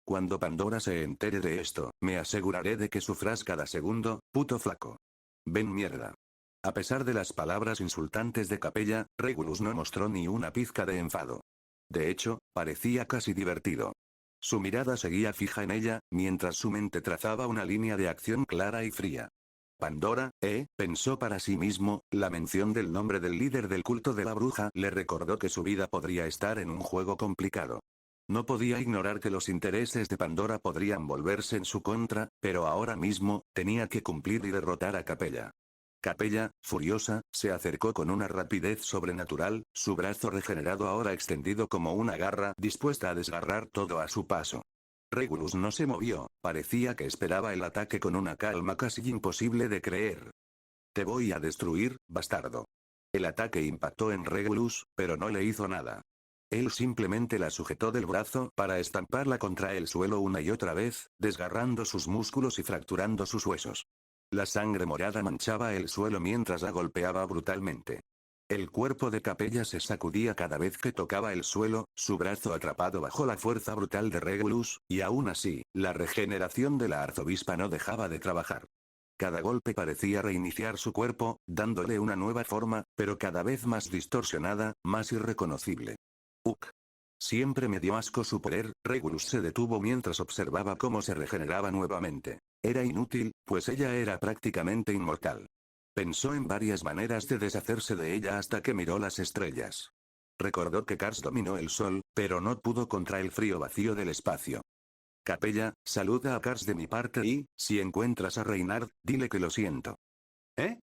Cuando Pandora se entere de esto, me aseguraré de que sufras cada segundo, puto flaco. Ven mierda. A pesar de las palabras insultantes de Capella, Regulus no mostró ni una pizca de enfado. De hecho, parecía casi divertido. Su mirada seguía fija en ella, mientras su mente trazaba una línea de acción clara y fría. Pandora, pensó para sí mismo, la mención del nombre del líder del culto de la bruja le recordó que su vida podría estar en un juego complicado. No podía ignorar que los intereses de Pandora podrían volverse en su contra, pero ahora mismo, tenía que cumplir y derrotar a Capella. Capella, furiosa, se acercó con una rapidez sobrenatural, su brazo regenerado ahora extendido como una garra, dispuesta a desgarrar todo a su paso. Regulus no se movió, parecía que esperaba el ataque con una calma casi imposible de creer. Te voy a destruir, bastardo. El ataque impactó en Regulus, pero no le hizo nada. Él simplemente la sujetó del brazo para estamparla contra el suelo una y otra vez, desgarrando sus músculos y fracturando sus huesos. La sangre morada manchaba el suelo mientras la golpeaba brutalmente. El cuerpo de Capella se sacudía cada vez que tocaba el suelo, su brazo atrapado bajo la fuerza brutal de Regulus, y aún así, la regeneración de la arzobispa no dejaba de trabajar. Cada golpe parecía reiniciar su cuerpo, dándole una nueva forma, pero cada vez más distorsionada, más irreconocible. Siempre me dio asco su poder. Regulus se detuvo mientras observaba cómo se regeneraba nuevamente. Era inútil, pues ella era prácticamente inmortal. Pensó en varias maneras de deshacerse de ella hasta que miró las estrellas. Recordó que Kars dominó el sol, pero no pudo contra el frío vacío del espacio. Capella, saluda a Kars de mi parte y, si encuentras a Reynard, dile que lo siento. ¿Eh?